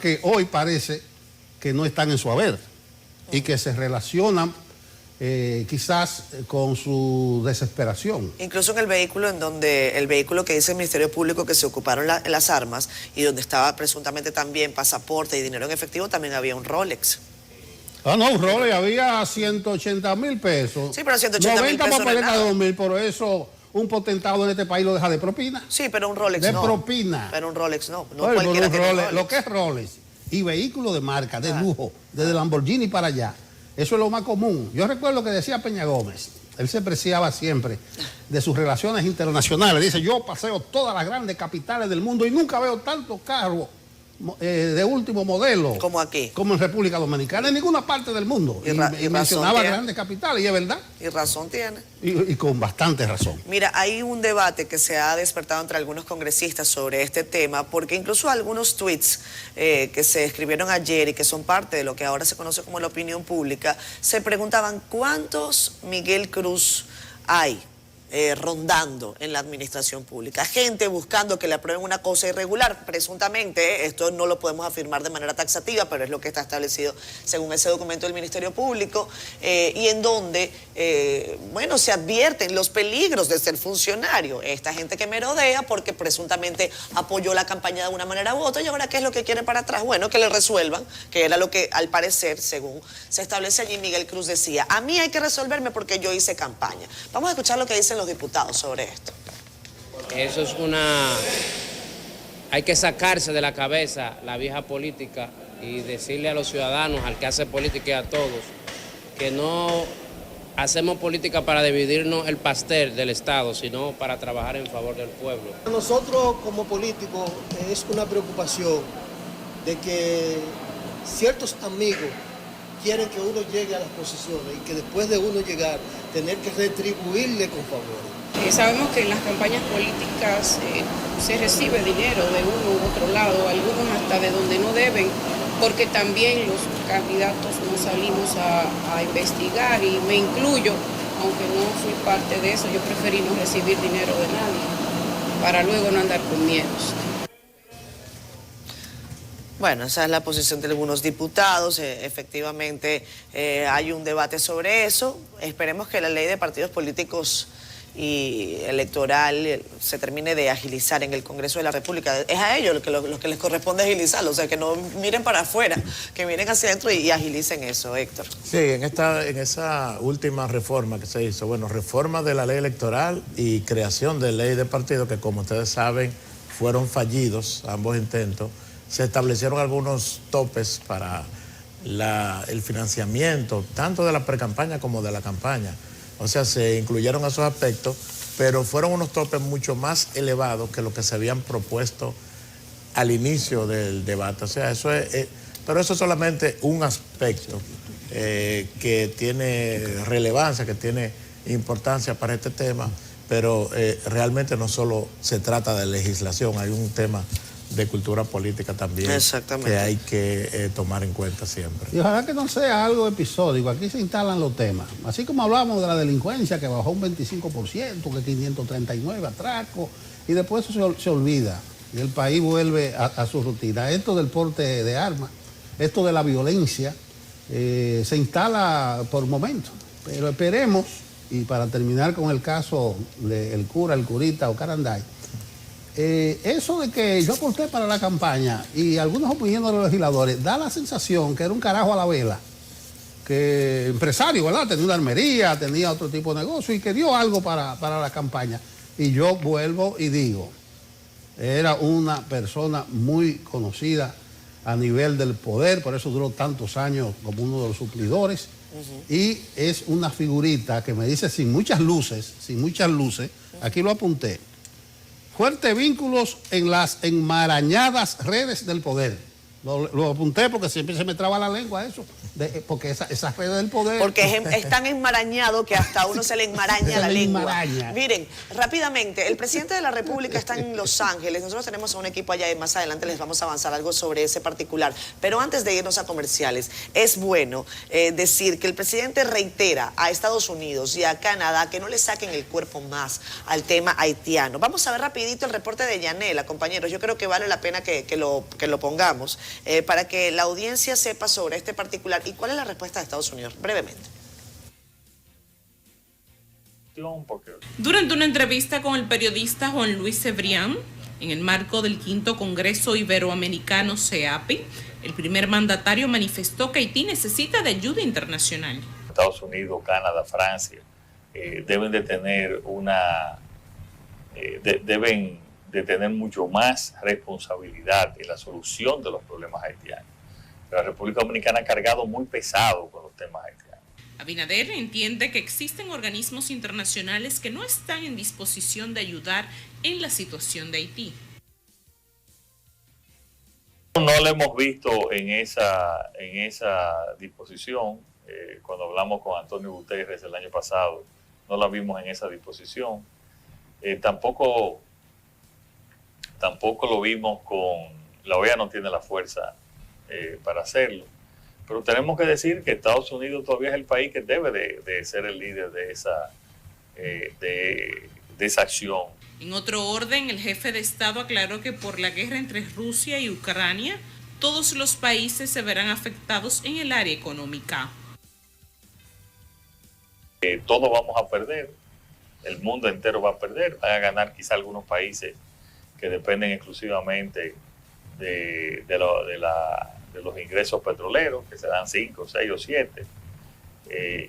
que hoy parece que no están en su haber y que se relacionan quizás con su desesperación. Incluso en el vehículo el vehículo que dice el Ministerio Público que se ocuparon las armas y donde estaba presuntamente también pasaporte y dinero en efectivo, también había un Rolex. Ah, no, un Rolex, había 180,000 pesos. Sí, pero 180,000 pesos 90 no es papeletas de nada. 2,000, por eso un potentado en este país lo deja de propina. Sí, pero un Rolex de no. propina. Pero un Rolex no. No Oye, cualquiera un tiene Rolex, Rolex. lo que es Rolex y vehículo de marca, de lujo, desde Lamborghini para allá, eso es lo más común. Yo recuerdo que decía Peña Gómez, él se preciaba siempre de sus relaciones internacionales. Dice, yo paseo todas las grandes capitales del mundo y nunca veo tantos carros de último modelo como aquí, como en República Dominicana, en ninguna parte del mundo. Y mencionaba grandes capitales, y es verdad. Y razón tiene. Y con bastante razón. Mira, hay un debate que se ha despertado entre algunos congresistas sobre este tema, porque incluso algunos tweets que se escribieron ayer y que son parte de lo que ahora se conoce como la opinión pública, se preguntaban cuántos Miguel Cruz hay rondando en la administración pública, gente buscando que le aprueben una cosa irregular, presuntamente, esto no lo podemos afirmar de manera taxativa, pero es lo que está establecido según ese documento del Ministerio Público, y en donde, bueno, se advierten los peligros de ser funcionario, esta gente que merodea porque presuntamente apoyó la campaña de una manera u otra, y ahora ¿qué es lo que quieren para atrás? Bueno, que le resuelvan, que era lo que al parecer, según se establece allí, Miguel Cruz decía, a mí hay que resolverme porque yo hice campaña. Vamos a escuchar lo que dicen los diputados sobre esto. Eso es hay que sacarse de la cabeza la vieja política y decirle a los ciudadanos, al que hace política y a todos, que no hacemos política para dividirnos el pastel del Estado, sino para trabajar en favor del pueblo. Para nosotros como políticos es una preocupación de que ciertos amigos quieren que uno llegue a las posiciones y que después de uno llegar, tener que retribuirle con favores. Sabemos que en las campañas políticas se recibe dinero de uno u otro lado, algunos hasta de donde no deben, porque también los candidatos no salimos a investigar, y me incluyo, aunque no fui parte de eso, yo preferí no recibir dinero de nadie, para luego no andar con miedos. Bueno, esa es la posición de algunos diputados, efectivamente hay un debate sobre eso. Esperemos que la ley de partidos políticos y electoral se termine de agilizar en el Congreso de la República. Es a ellos lo que les corresponde agilizarlo, o sea, que no miren para afuera, que miren hacia adentro y agilicen eso, Héctor. Sí, en esa última reforma que se hizo, bueno, reforma de la ley electoral y creación de ley de partidos que, como ustedes saben, fueron fallidos ambos intentos. Se establecieron algunos topes para el financiamiento, tanto de la precampaña como de la campaña. O sea, se incluyeron esos aspectos, pero fueron unos topes mucho más elevados que lo que se habían propuesto al inicio del debate. O sea, eso es, pero eso es solamente un aspecto que tiene relevancia, que tiene importancia para este tema, pero realmente no solo se trata de legislación, hay un tema de cultura política también que hay que tomar en cuenta siempre. Y ojalá que no sea algo episódico, aquí se instalan los temas. Así como hablamos de la delincuencia que bajó un 25%, que 539 atracos, y después eso se olvida y el país vuelve a su rutina. Esto del porte de armas, esto de la violencia, se instala por momentos, pero esperemos, y para terminar con el caso del cura, el curita o Caranday, eso de que yo aporté para la campaña y algunas opiniones de los legisladores, da la sensación que era un carajo a la vela, que empresario, ¿verdad? Tenía una armería, tenía otro tipo de negocio y que dio algo para la campaña. Y yo vuelvo y digo, era una persona muy conocida a nivel del poder, por eso duró tantos años como uno de los suplidores. Y es una figurita que me dice sin muchas luces, aquí lo apunté, fuertes vínculos en las enmarañadas redes del poder. Lo apunté porque siempre se me traba la lengua eso, porque esas redes del poder... Porque es tan enmarañado que hasta a uno se le enmaraña la lengua. Miren, rápidamente, el presidente de la República está en Los Ángeles, nosotros tenemos a un equipo allá y más adelante les vamos a avanzar algo sobre ese particular. Pero antes de irnos a comerciales, es bueno decir que el presidente reitera a Estados Unidos y a Canadá que no le saquen el cuerpo más al tema haitiano. Vamos a ver rapidito el reporte de Yanela, compañeros, yo creo que vale la pena que lo pongamos. Para que la audiencia sepa sobre este particular y cuál es la respuesta de Estados Unidos, brevemente. Durante una entrevista con el periodista Juan Luis Cebrián, en el marco del 5º Congreso Iberoamericano CEAPI, el primer mandatario manifestó que Haití necesita de ayuda internacional. Estados Unidos, Canadá, Francia deben de tener deben de tener mucho más responsabilidad en la solución de los problemas haitianos. La República Dominicana ha cargado muy pesado con los temas haitianos. Abinader entiende que existen organismos internacionales que no están en disposición de ayudar en la situación de Haití. No lo hemos visto en esa disposición. Cuando hablamos con Antonio Guterres el año pasado, no la vimos en esa disposición. Tampoco lo vimos la OEA no tiene la fuerza para hacerlo. Pero tenemos que decir que Estados Unidos todavía es el país que debe de ser el líder de esa acción. En otro orden, el jefe de Estado aclaró que por la guerra entre Rusia y Ucrania, todos los países se verán afectados en el área económica. Todos vamos a perder, el mundo entero va a perder, van a ganar quizá algunos países que dependen exclusivamente de los ingresos petroleros, que serán 5, 6 o 7.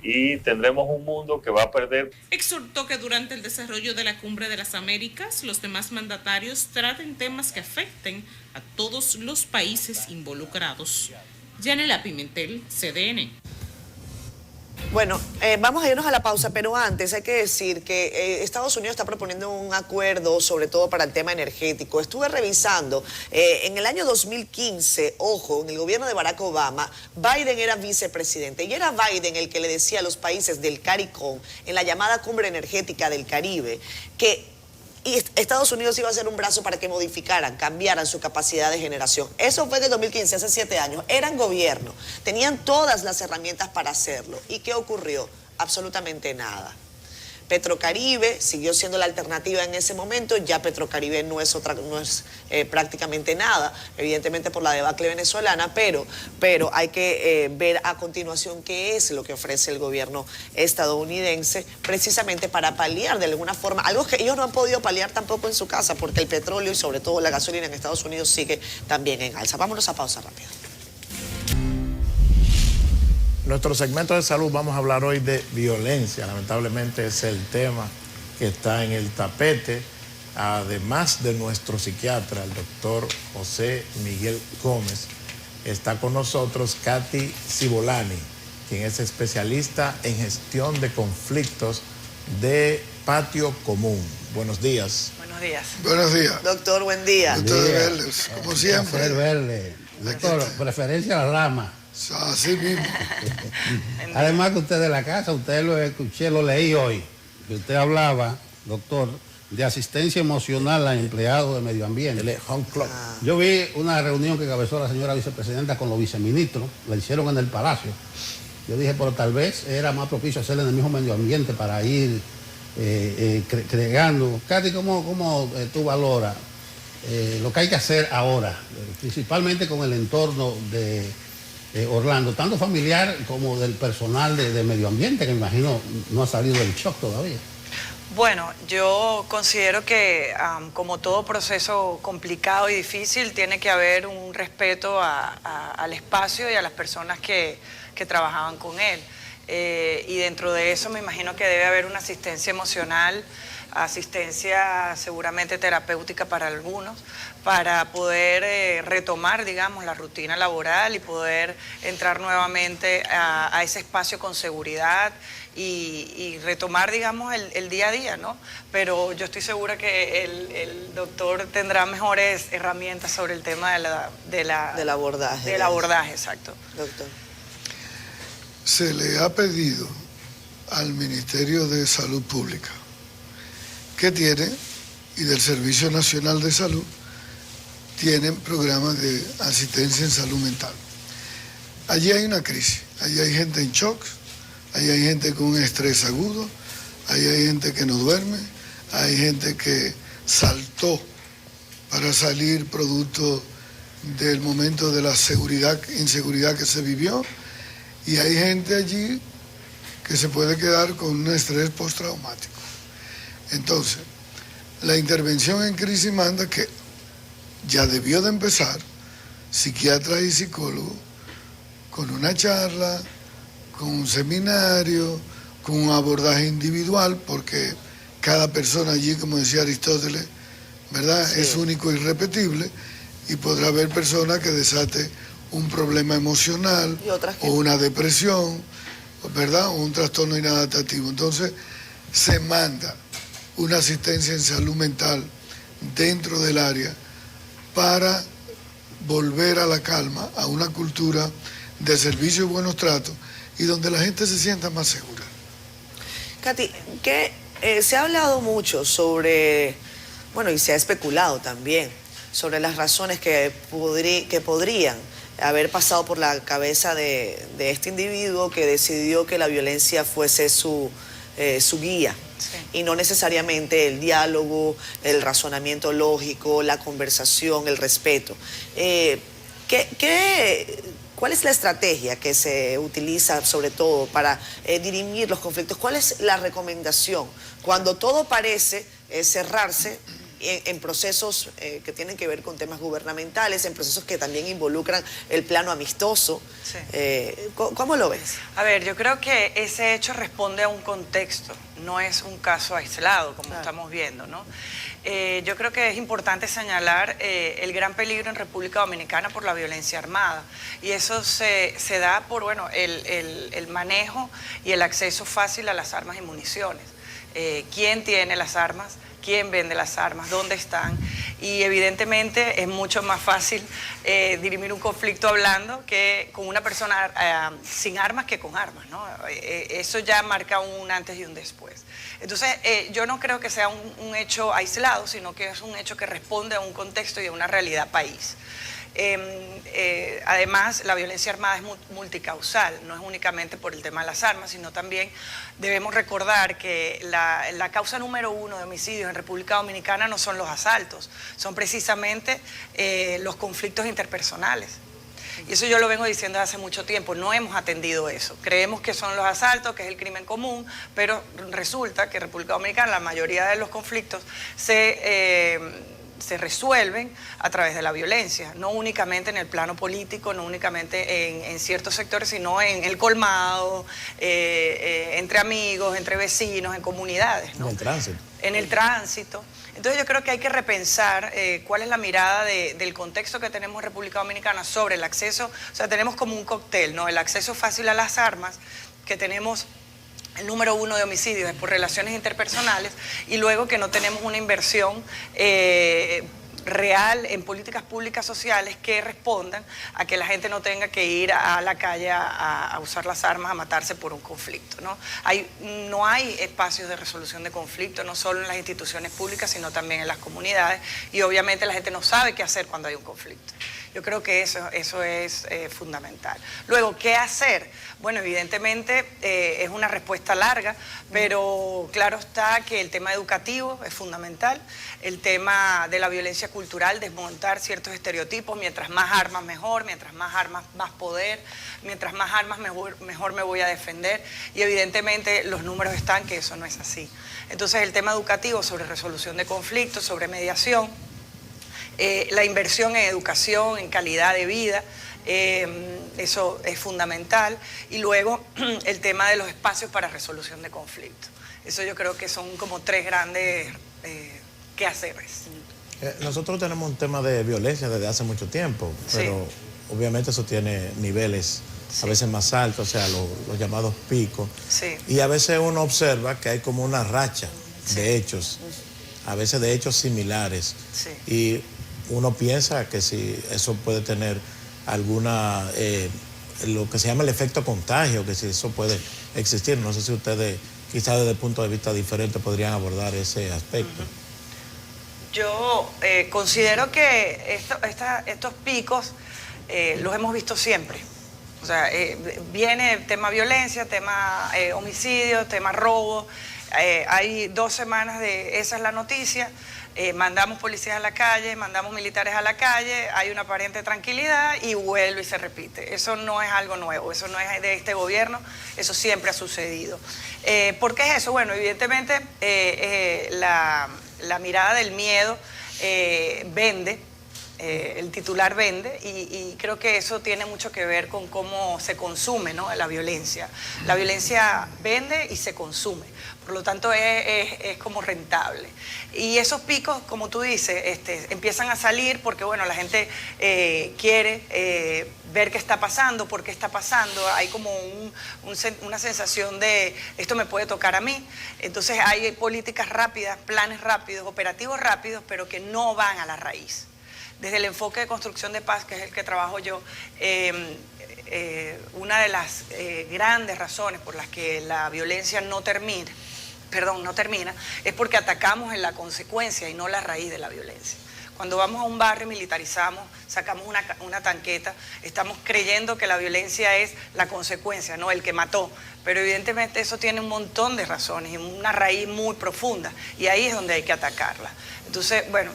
Y tendremos un mundo que va a perder. Exhortó que durante el desarrollo de la Cumbre de las Américas, los demás mandatarios traten temas que afecten a todos los países involucrados. Yanela Pimentel, CDN. Bueno, vamos a irnos a la pausa, pero antes hay que decir que Estados Unidos está proponiendo un acuerdo, sobre todo para el tema energético. Estuve revisando, en el año 2015, ojo, en el gobierno de Barack Obama, Biden era vicepresidente y era Biden el que le decía a los países del CARICOM, en la llamada Cumbre Energética del Caribe, que Estados Unidos iba a hacer un brazo para que modificaran, cambiaran su capacidad de generación. Eso fue en el 2015, hace 7 años. Eran gobierno, tenían todas las herramientas para hacerlo. ¿Y qué ocurrió? Absolutamente nada. Petrocaribe siguió siendo la alternativa en ese momento, ya Petrocaribe no es prácticamente nada, evidentemente por la debacle venezolana, pero hay que ver a continuación qué es lo que ofrece el gobierno estadounidense precisamente para paliar de alguna forma, algo que ellos no han podido paliar tampoco en su casa, porque el petróleo y sobre todo la gasolina en Estados Unidos sigue también en alza. Vámonos a pausa rápido. Nuestro segmento de salud vamos a hablar hoy de violencia. Lamentablemente es el tema que está en el tapete. Además de nuestro psiquiatra, el doctor José Miguel Gómez, está con nosotros Katy Cibolani, quien es especialista en gestión de conflictos de patio común. Buenos días. Buenos días. Buenos días. Doctor, buen día. Gusto de verles, como siempre. Placer verle. Doctor, preferencia a la rama. Así mismo. Además que usted de la casa, usted lo escuché, lo leí hoy, que usted hablaba, doctor, de asistencia emocional a empleados de medio ambiente. El Home Club. Yo vi una reunión que encabezó la señora vicepresidenta con los viceministros, la hicieron en el Palacio. Yo dije, pero tal vez era más propicio hacerle en el mismo medio ambiente para ir creando. Katy, ¿cómo tú valoras lo que hay que hacer ahora, principalmente con el entorno de Orlando, tanto familiar como del personal de medio ambiente, que me imagino no ha salido del shock todavía? Bueno, yo considero que como todo proceso complicado y difícil, tiene que haber un respeto al espacio y a las personas que trabajaban con él. Y dentro de eso me imagino que debe haber una asistencia emocional, asistencia seguramente terapéutica para algunos, para poder retomar, digamos, la rutina laboral y poder entrar nuevamente a ese espacio con seguridad y retomar, digamos, el día a día, ¿no? Pero yo estoy segura que el doctor tendrá mejores herramientas sobre el tema del abordaje. Del abordaje, exacto. Doctor. Se le ha pedido al Ministerio de Salud Pública que tiene, y del Servicio Nacional de Salud, tienen programas de asistencia en salud mental. Allí hay una crisis, allí hay gente en shock, allí hay gente con un estrés agudo, allí hay gente que no duerme, hay gente que saltó para salir producto del momento de la inseguridad que se vivió, y hay gente allí que se puede quedar con un estrés postraumático. Entonces, la intervención en crisis manda que ya debió de empezar psiquiatras y psicólogos con una charla, con un seminario, con un abordaje individual, porque cada persona allí, como decía Aristóteles, ¿verdad? Sí. Es único y irrepetible, y podrá haber personas que desate un problema emocional o una depresión, ¿verdad? O un trastorno inadaptativo. Entonces, se manda una asistencia en salud mental dentro del área para volver a la calma, a una cultura de servicio y buenos tratos, y donde la gente se sienta más segura. Katy, se ha hablado mucho sobre, bueno, y se ha especulado también, sobre las razones que podrían haber pasado por la cabeza de este individuo que decidió que la violencia fuese su guía. Sí. Y no necesariamente el diálogo, el razonamiento lógico, la conversación, el respeto. ¿Cuál es la estrategia que se utiliza sobre todo para dirimir los conflictos? ¿Cuál es la recomendación cuando todo parece cerrarse en procesos que tienen que ver con temas gubernamentales, en procesos que también involucran el plano amistoso? Sí. ¿Cómo lo ves? A ver, yo creo que ese hecho responde a un contexto, no es un caso aislado, como estamos viendo, ¿no? Yo creo que es importante señalar el gran peligro en República Dominicana por la violencia armada, y eso se da por, bueno, el manejo y el acceso fácil a las armas y municiones. ¿Quién tiene las armas? ¿Quién vende las armas? ¿Dónde están? Y evidentemente es mucho más fácil dirimir un conflicto hablando que con una persona sin armas que con armas, ¿no? Eso ya marca un antes y un después. Entonces, yo no creo que sea un hecho aislado, sino que es un hecho que responde a un contexto y a una realidad país. Además, la violencia armada es multicausal, no es únicamente por el tema de las armas, sino también debemos recordar que la causa número 1 de homicidios en República Dominicana no son los asaltos, son precisamente los conflictos interpersonales. Y eso yo lo vengo diciendo desde hace mucho tiempo, no hemos atendido eso. Creemos que son los asaltos, que es el crimen común, pero resulta que en República Dominicana la mayoría de los conflictos se resuelven a través de la violencia, no únicamente en el plano político, no únicamente en ciertos sectores, sino en el colmado, entre amigos, entre vecinos, en comunidades, ¿no? En el tránsito. En el tránsito. Entonces yo creo que hay que repensar cuál es la mirada del contexto que tenemos en República Dominicana sobre el acceso, o sea, tenemos como un cóctel, ¿no? El acceso fácil a las armas, que tenemos el número 1 de homicidios es por relaciones interpersonales, y luego que no tenemos una inversión real en políticas públicas sociales que respondan a que la gente no tenga que ir a la calle a usar las armas, a matarse por un conflicto, ¿no? No hay espacios de resolución de conflictos, no solo en las instituciones públicas, sino también en las comunidades, y obviamente la gente no sabe qué hacer cuando hay un conflicto. Yo creo que eso es fundamental. Luego, ¿qué hacer? Bueno, evidentemente es una respuesta larga, pero claro está que el tema educativo es fundamental, el tema de la violencia cultural, desmontar ciertos estereotipos, mientras más armas mejor, mientras más armas más poder, mientras más armas mejor me voy a defender, y evidentemente los números están que eso no es así. Entonces el tema educativo sobre resolución de conflictos, sobre mediación, la inversión en educación, en calidad de vida, eso es fundamental, y luego el tema de los espacios para resolución de conflictos. Eso yo creo que son como tres grandes quehaceres. Nosotros tenemos un tema de violencia desde hace mucho tiempo, pero obviamente eso tiene niveles a veces más altos, o sea, los llamados picos. Y a veces uno observa que hay como una racha de hechos, a veces de hechos similares. Y uno piensa que si eso puede tener alguna, lo que se llama el efecto contagio, que si eso puede existir. No sé si ustedes, quizás desde el punto de vista diferente, podrían abordar ese aspecto. Yo considero que estos picos los hemos visto siempre. O sea, viene el tema violencia, tema homicidio, tema robo. Hay 2 semanas de esa es la noticia. Mandamos policías a la calle, mandamos militares a la calle, hay una aparente tranquilidad y vuelve y se repite. Eso no es algo nuevo, eso no es de este gobierno, eso siempre ha sucedido. ¿Por qué es eso? Bueno, evidentemente la mirada del miedo vende. El titular vende y creo que eso tiene mucho que ver con cómo se consume, ¿no?, la violencia. La violencia vende y se consume, por lo tanto es como rentable. Y esos picos, como tú dices, empiezan a salir porque, bueno, la gente quiere ver qué está pasando, por qué está pasando. Hay como una sensación de esto me puede tocar a mí. Entonces hay políticas rápidas, planes rápidos, operativos rápidos, pero que no van a la raíz. Desde el enfoque de construcción de paz, que es el que trabajo yo, una de las grandes razones por las que la violencia no termina, es porque atacamos en la consecuencia y no la raíz de la violencia. Cuando vamos a un barrio, militarizamos, sacamos una tanqueta, estamos creyendo que la violencia es la consecuencia, no el que mató. Pero evidentemente eso tiene un montón de razones y una raíz muy profunda, y ahí es donde hay que atacarla. Entonces, bueno,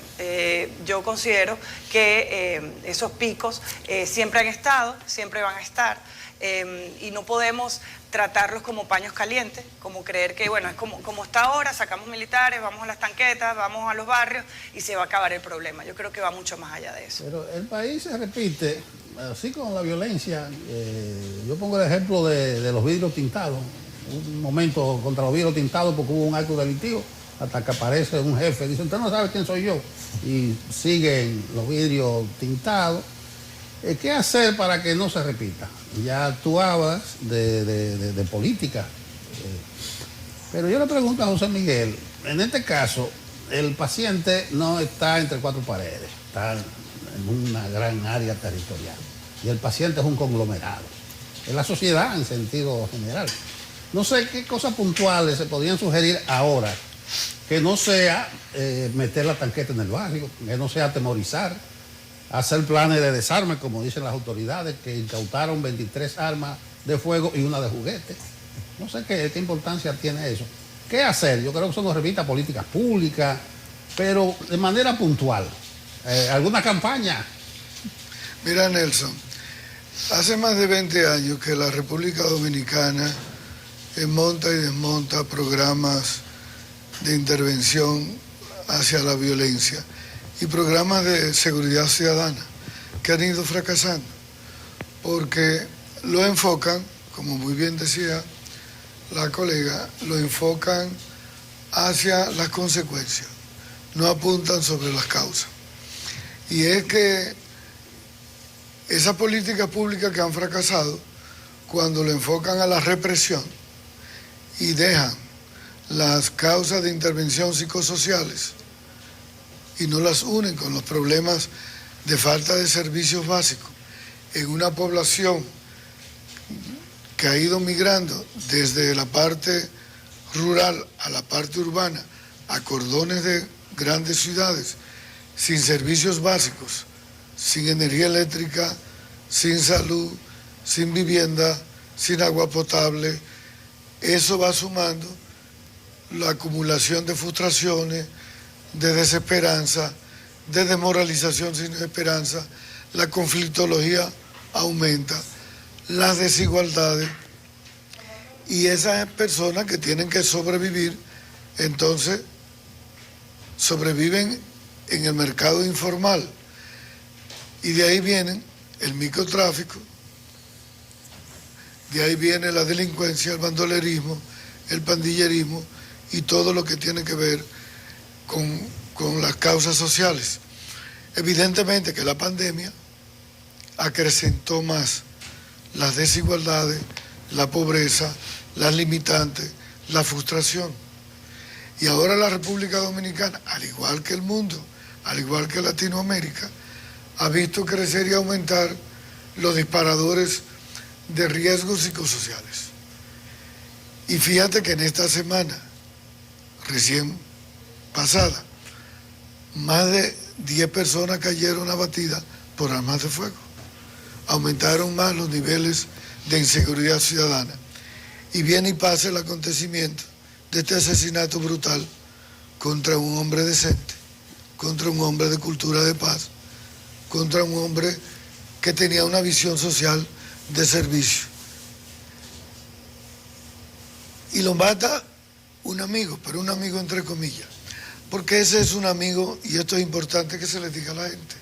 yo considero que esos picos siempre han estado, siempre van a estar, y no podemos tratarlos como paños calientes, como creer que, bueno, es como está ahora, sacamos militares, vamos a las tanquetas, vamos a los barrios y se va a acabar el problema. Yo creo que va mucho más allá de eso. Pero el país se repite, así con la violencia. Yo pongo el ejemplo de los vidrios tintados. Un momento contra los vidrios tintados porque hubo un acto delictivo, hasta que aparece un jefe, dice, usted no sabe quién soy yo, y siguen los vidrios tintados. ¿Qué hacer para que no se repita? Ya tú hablas de política, pero yo le pregunto a José Miguel, en este caso, el paciente no está entre 4 paredes, está en una gran área territorial, y el paciente es un conglomerado, es la sociedad en sentido general. No sé qué cosas puntuales se podrían sugerir ahora, que no sea meter la tanqueta en el barrio, que no sea atemorizar, hacer planes de desarme, como dicen las autoridades, que incautaron 23 armas de fuego y una de juguete. No sé qué importancia tiene eso. ¿Qué hacer? Yo creo que eso nos revista políticas públicas, pero de manera puntual. ¿Alguna campaña? Mira, Nelson, hace más de 20 años que la República Dominicana monta y desmonta programas de intervención hacia la violencia y programas de seguridad ciudadana que han ido fracasando porque lo enfocan, como muy bien decía la colega, lo enfocan hacia las consecuencias, no apuntan sobre las causas. Y es que esas políticas públicas que han fracasado, cuando lo enfocan a la represión y dejan las causas de intervención psicosociales y no las unen con los problemas de falta de servicios básicos en una población que ha ido migrando desde la parte rural a la parte urbana, a cordones de grandes ciudades, sin servicios básicos, sin energía eléctrica, sin salud, sin vivienda, sin agua potable. Eso va sumando la acumulación de frustraciones, de desesperanza, de desmoralización sin esperanza. La conflictología aumenta, las desigualdades, y esas personas que tienen que sobrevivir, entonces sobreviven en el mercado informal, y de ahí vienen el microtráfico, de ahí viene la delincuencia, el bandolerismo, el pandillerismo y todo lo que tiene que ver con las causas sociales. Evidentemente que la pandemia acrecentó más las desigualdades, la pobreza, las limitantes, la frustración. Y ahora la República Dominicana, al igual que el mundo, al igual que Latinoamérica, ha visto crecer y aumentar los disparadores de riesgos psicosociales. Y fíjate que en esta semana, recién pasada, más de 10 personas cayeron abatidas por armas de fuego. Aumentaron más los niveles de inseguridad ciudadana. Y viene y pasa el acontecimiento de este asesinato brutal contra un hombre decente, contra un hombre de cultura de paz, contra un hombre que tenía una visión social de servicio. Y lo mata un amigo, pero un amigo entre comillas, porque ese es un amigo, y esto es importante que se le diga a la gente,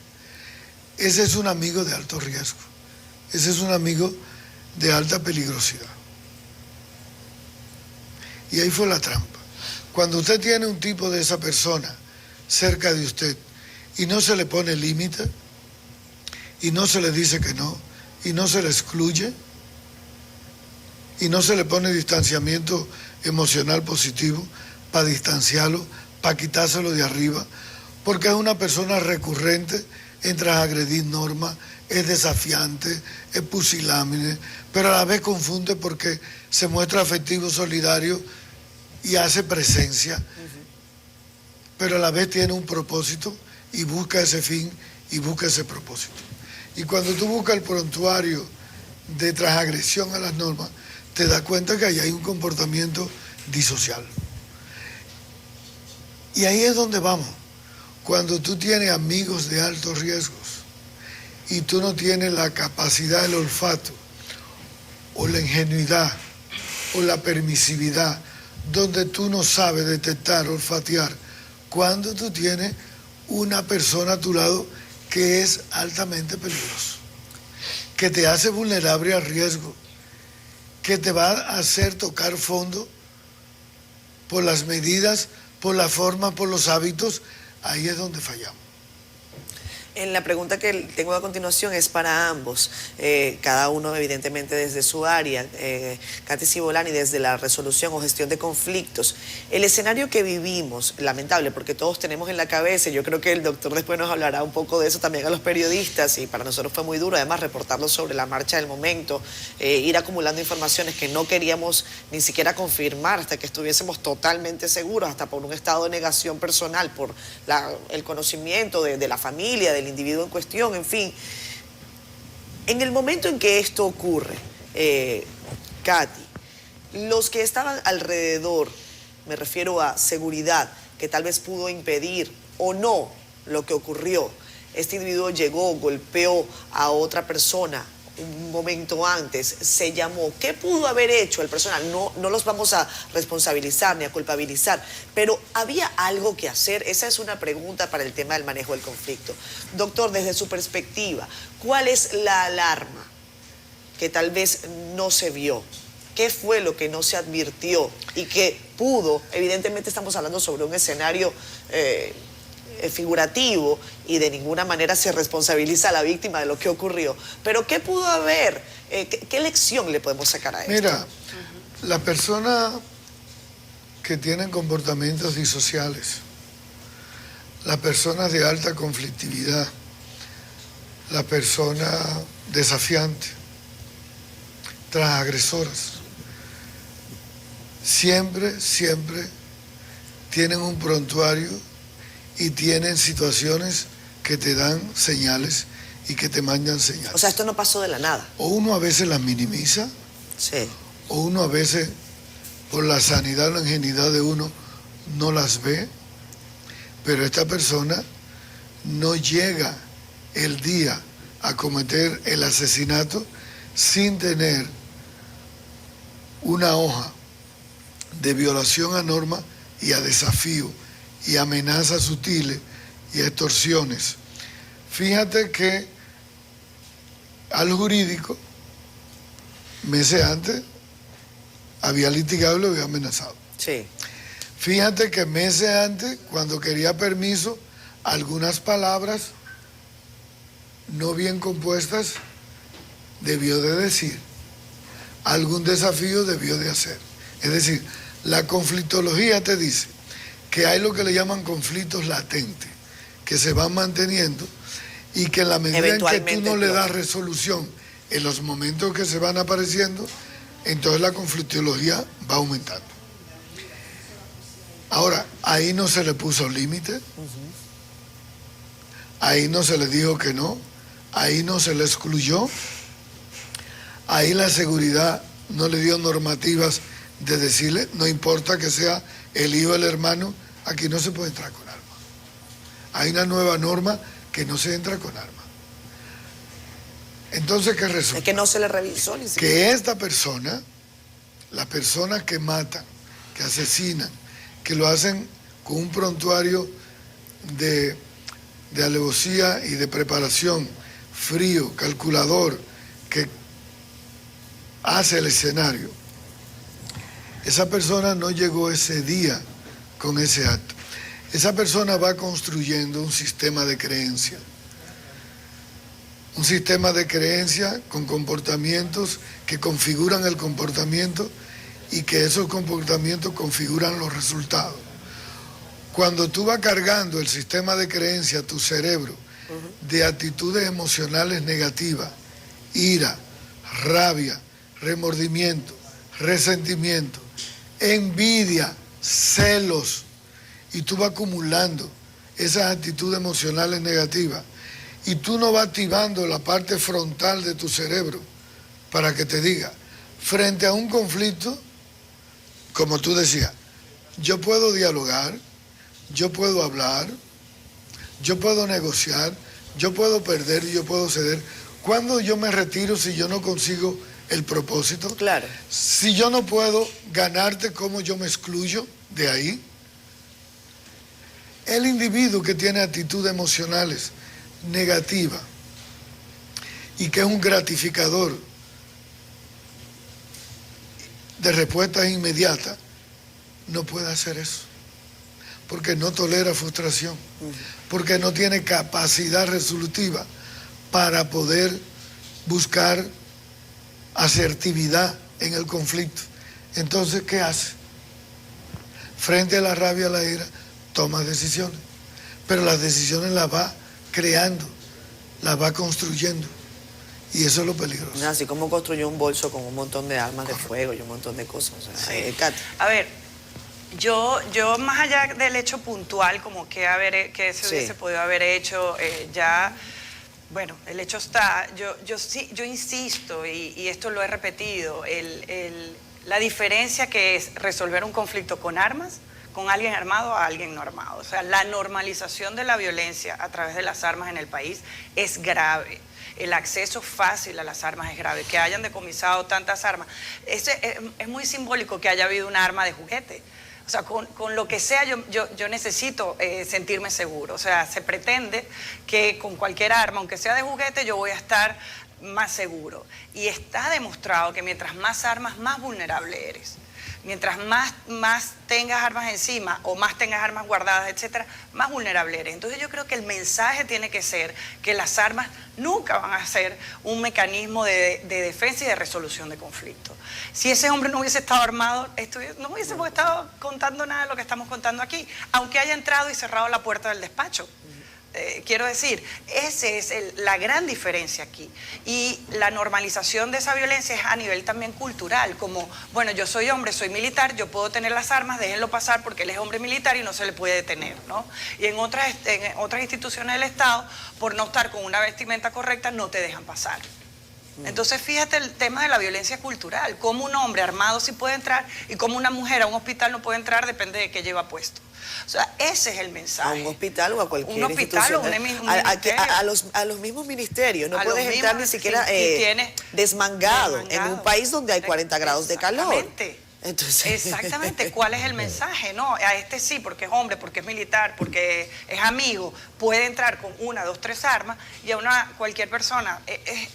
ese es un amigo de alto riesgo, ese es un amigo de alta peligrosidad. Y ahí fue la trampa. Cuando usted tiene un tipo de esa persona cerca de usted y no se le pone límite, y no se le dice que no, y no se le excluye, y no se le pone distanciamiento emocional positivo para distanciarlo, para quitárselo de arriba, porque es una persona recurrente, entra a agredir normas, es desafiante, es pusilánime, pero a la vez confunde porque se muestra afectivo, solidario y hace presencia, pero a la vez tiene un propósito y busca ese fin y busca ese propósito. Y cuando tú buscas el prontuario de transgresión a las normas, te das cuenta que ahí hay un comportamiento disocial. Y ahí es donde vamos. Cuando tú tienes amigos de altos riesgos y tú no tienes la capacidad del olfato o la ingenuidad o la permisividad, donde tú no sabes detectar, olfatear, cuando tú tienes una persona a tu lado que es altamente peligroso, que te hace vulnerable al riesgo, que te va a hacer tocar fondo por las medidas, por la forma, por los hábitos, ahí es donde fallamos. En la pregunta que tengo a continuación es para ambos, cada uno evidentemente desde su área, Katy Cibolani desde la resolución o gestión de conflictos. El escenario que vivimos, lamentable, porque todos tenemos en la cabeza, yo creo que el doctor después nos hablará un poco de eso también a los periodistas, y para nosotros fue muy duro, además reportarlo sobre la marcha del momento, ir acumulando informaciones que no queríamos ni siquiera confirmar hasta que estuviésemos totalmente seguros, hasta por un estado de negación personal, por el conocimiento de la familia, del individuo en cuestión, en fin. En el momento en que esto ocurre, Katy, los que estaban alrededor, me refiero a seguridad, que tal vez pudo impedir o no lo que ocurrió, este individuo llegó, golpeó a otra persona un momento antes, se llamó. ¿Qué pudo haber hecho el personal? No los vamos a responsabilizar ni a culpabilizar, pero ¿había algo que hacer? Esa es una pregunta para el tema del manejo del conflicto. Doctor, desde su perspectiva, ¿cuál es la alarma que tal vez no se vio? ¿Qué fue lo que no se advirtió y que pudo? Evidentemente estamos hablando sobre un escenario figurativo y de ninguna manera se responsabiliza a la víctima de lo que ocurrió. Pero ¿qué pudo haber? ¿Qué lección le podemos sacar a esto? Mira, las personas que tienen comportamientos disociales, las personas de alta conflictividad, las personas desafiantes, transgresoras, siempre tienen un prontuario y tienen situaciones que te dan señales y que te mandan señales. O sea, esto no pasó de la nada. O uno a veces las minimiza, sí, o uno a veces, por la sanidad o la ingenuidad de uno, no las ve, pero esta persona no llega el día a cometer el asesinato sin tener una hoja de violación a norma y a desafío y amenazas sutiles y extorsiones. Fíjate que al jurídico, meses antes, había litigado y lo había amenazado. Sí. Fíjate que meses antes, cuando quería permiso, algunas palabras no bien compuestas debió de decir, algún desafío debió de hacer. Es decir, la conflictología te dice que hay lo que le llaman conflictos latentes, que se van manteniendo y que en la medida en que tú no le das resolución en los momentos que se van apareciendo, entonces la conflictología va aumentando. Ahora, ahí no se le puso límite, ahí no se le dijo que no, ahí no se le excluyó, ahí la seguridad no le dio normativas de decirle, no importa que sea el hijo o el hermano, aquí no se puede entrar con arma. Hay una nueva norma que no se entra con arma. Entonces, ¿qué resulta? Es que no se le revisó ni siquiera. Que esta persona, las personas que matan, que asesinan, que lo hacen con un prontuario de alevosía y de preparación, frío, calculador, que hace el escenario. Esa persona no llegó ese día con ese acto. Esa persona va construyendo un sistema de creencia. Un sistema de creencia con comportamientos que configuran el comportamiento y que esos comportamientos configuran los resultados. Cuando tú vas cargando el sistema de creencia a tu cerebro de actitudes emocionales negativas, ira, rabia, remordimiento, resentimiento, envidia, celos, y tú vas acumulando esas actitudes emocionales negativas, y tú no vas activando la parte frontal de tu cerebro para que te diga, frente a un conflicto, como tú decías, yo puedo dialogar, yo puedo hablar, yo puedo negociar, yo puedo perder y yo puedo ceder. ¿Cuándo yo me retiro si yo no consigo el propósito? Claro. Si yo no puedo ganarte, ¿cómo yo me excluyo de ahí? El individuo que tiene actitudes emocionales negativas y que es un gratificador de respuestas inmediatas, no puede hacer eso, porque no tolera frustración, porque no tiene capacidad resolutiva para poder buscar asertividad en el conflicto. Entonces, ¿qué hace? Frente a la rabia, a la ira, toma decisiones, pero las decisiones las va creando, las va construyendo, y eso es lo peligroso. Así como construyó un bolso con un montón de armas de fuego y un montón de cosas. O sea, Sí. Katy. A ver, yo más allá del hecho puntual, como que se hubiese podido haber hecho, bueno, el hecho está, yo insisto, y esto lo he repetido, la diferencia que es resolver un conflicto con armas, con alguien armado a alguien no armado. O sea, la normalización de la violencia a través de las armas en el país es grave. El acceso fácil a las armas es grave. Que hayan decomisado tantas armas. Es muy simbólico que haya habido un arma de juguete. O sea, con lo que sea yo necesito sentirme seguro. O sea, se pretende que con cualquier arma, aunque sea de juguete, yo voy a estar más seguro. Y está demostrado que mientras más armas, más vulnerable eres. Mientras más tengas armas encima o más tengas armas guardadas, etcétera, más vulnerable eres. Entonces yo creo que el mensaje tiene que ser que las armas nunca van a ser un mecanismo de defensa y de resolución de conflictos. Si ese hombre no hubiese estado armado, no hubiésemos estado contando nada de lo que estamos contando aquí, aunque haya entrado y cerrado la puerta del despacho. quiero decir, esa es la gran diferencia aquí. Y la normalización de esa violencia es a nivel también cultural, como, bueno, yo soy hombre, soy militar, yo puedo tener las armas, déjenlo pasar porque él es hombre militar y no se le puede detener, ¿no? Y en otras instituciones del Estado, por no estar con una vestimenta correcta, no te dejan pasar. Entonces fíjate el tema de la violencia cultural, cómo un hombre armado sí puede entrar y cómo una mujer a un hospital no puede entrar, depende de qué lleva puesto. O sea, ese es el mensaje. A un hospital o a cualquier hospital o un ministerio. A los mismos ministerios. No A puedes los entrar mismos, ni siquiera desmangado en un país donde hay 40 grados de calor. Exactamente. Entonces... Exactamente, ¿cuál es el mensaje? No, a este sí, porque es hombre, porque es militar, porque es amigo, puede entrar con 1, 2, 3 armas, y a cualquier persona.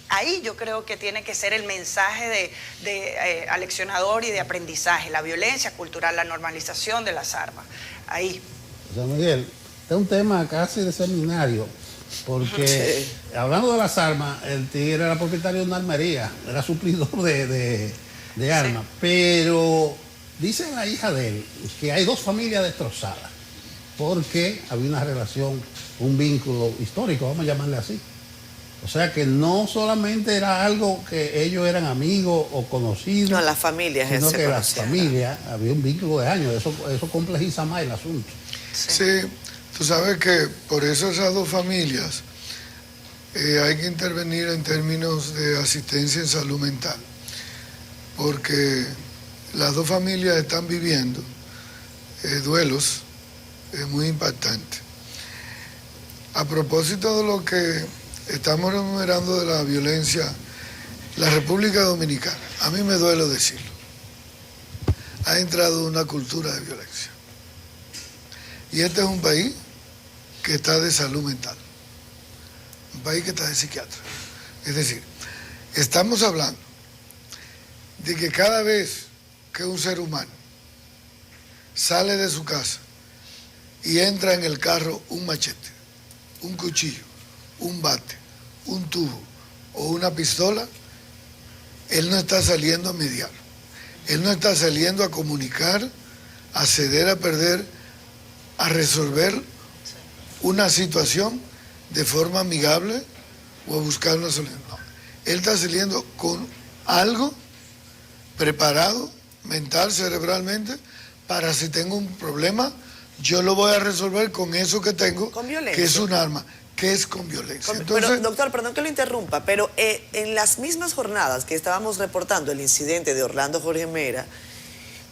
Ahí yo creo que tiene que ser el mensaje de aleccionador y de aprendizaje, la violencia cultural, la normalización de las armas. Ahí. O sea, Miguel, este es un tema casi de seminario, porque hablando de las armas, el tigre era propietario de una armería, era suplidor de armas, pero dice la hija de él que hay 2 familias destrozadas porque había una relación, un vínculo histórico, vamos a llamarle así. O sea que no solamente era algo que ellos eran amigos o conocidos, no, las familias, sino que las familias, había un vínculo de años, eso complejiza más el asunto. Sí, tú sabes que por eso esas 2 familias hay que intervenir en términos de asistencia en salud mental, porque las 2 familias están viviendo duelos muy impactantes. A propósito de lo que estamos enumerando de la violencia, la República Dominicana, a mí me duele decirlo, ha entrado una cultura de violencia. Y este es un país que está de salud mental, un país que está de psiquiatra. Es decir, estamos hablando de que cada vez que un ser humano sale de su casa y entra en el carro un machete, un cuchillo, un bate, un tubo o una pistola, él no está saliendo a mediar, él no está saliendo a comunicar, a ceder, a perder, a resolver una situación de forma amigable o a buscar una solución. No. Él está saliendo con algo preparado, mental, cerebralmente, para si tengo un problema, yo lo voy a resolver con eso que tengo, que es un arma, que es con violencia. Entonces, pero, doctor, perdón que lo interrumpa, pero en las mismas jornadas que estábamos reportando el incidente de Orlando Jorge Mera,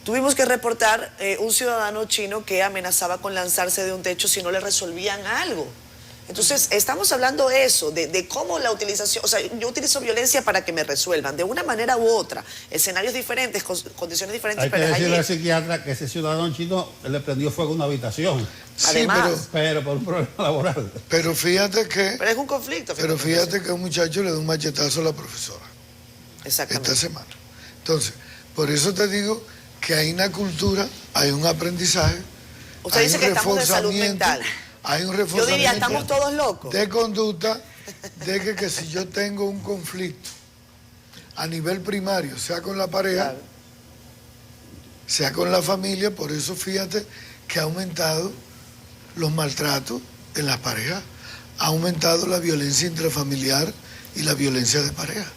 tuvimos que reportar un ciudadano chino que amenazaba con lanzarse de un techo si no le resolvían algo. Entonces, estamos hablando eso, de cómo la utilización, o sea, yo utilizo violencia para que me resuelvan, de una manera u otra, escenarios diferentes, condiciones diferentes. Hay que decirle al psiquiatra que ese ciudadano chino le prendió fuego a una habitación. Además, pero por un problema laboral. Pero fíjate que... Pero es un conflicto. Pero fíjate que un muchacho le da un machetazo a la profesora. Exactamente. Esta semana. Entonces, por eso te digo que hay una cultura, hay un aprendizaje. Usted dice que estamos de salud mental. Hay un reforzamiento. Yo diría, estamos todos locos. De conducta, de que si yo tengo un conflicto a nivel primario, sea con la pareja, sea con la familia, por eso fíjate que ha aumentado los maltratos en las parejas, ha aumentado la violencia intrafamiliar y la violencia de pareja.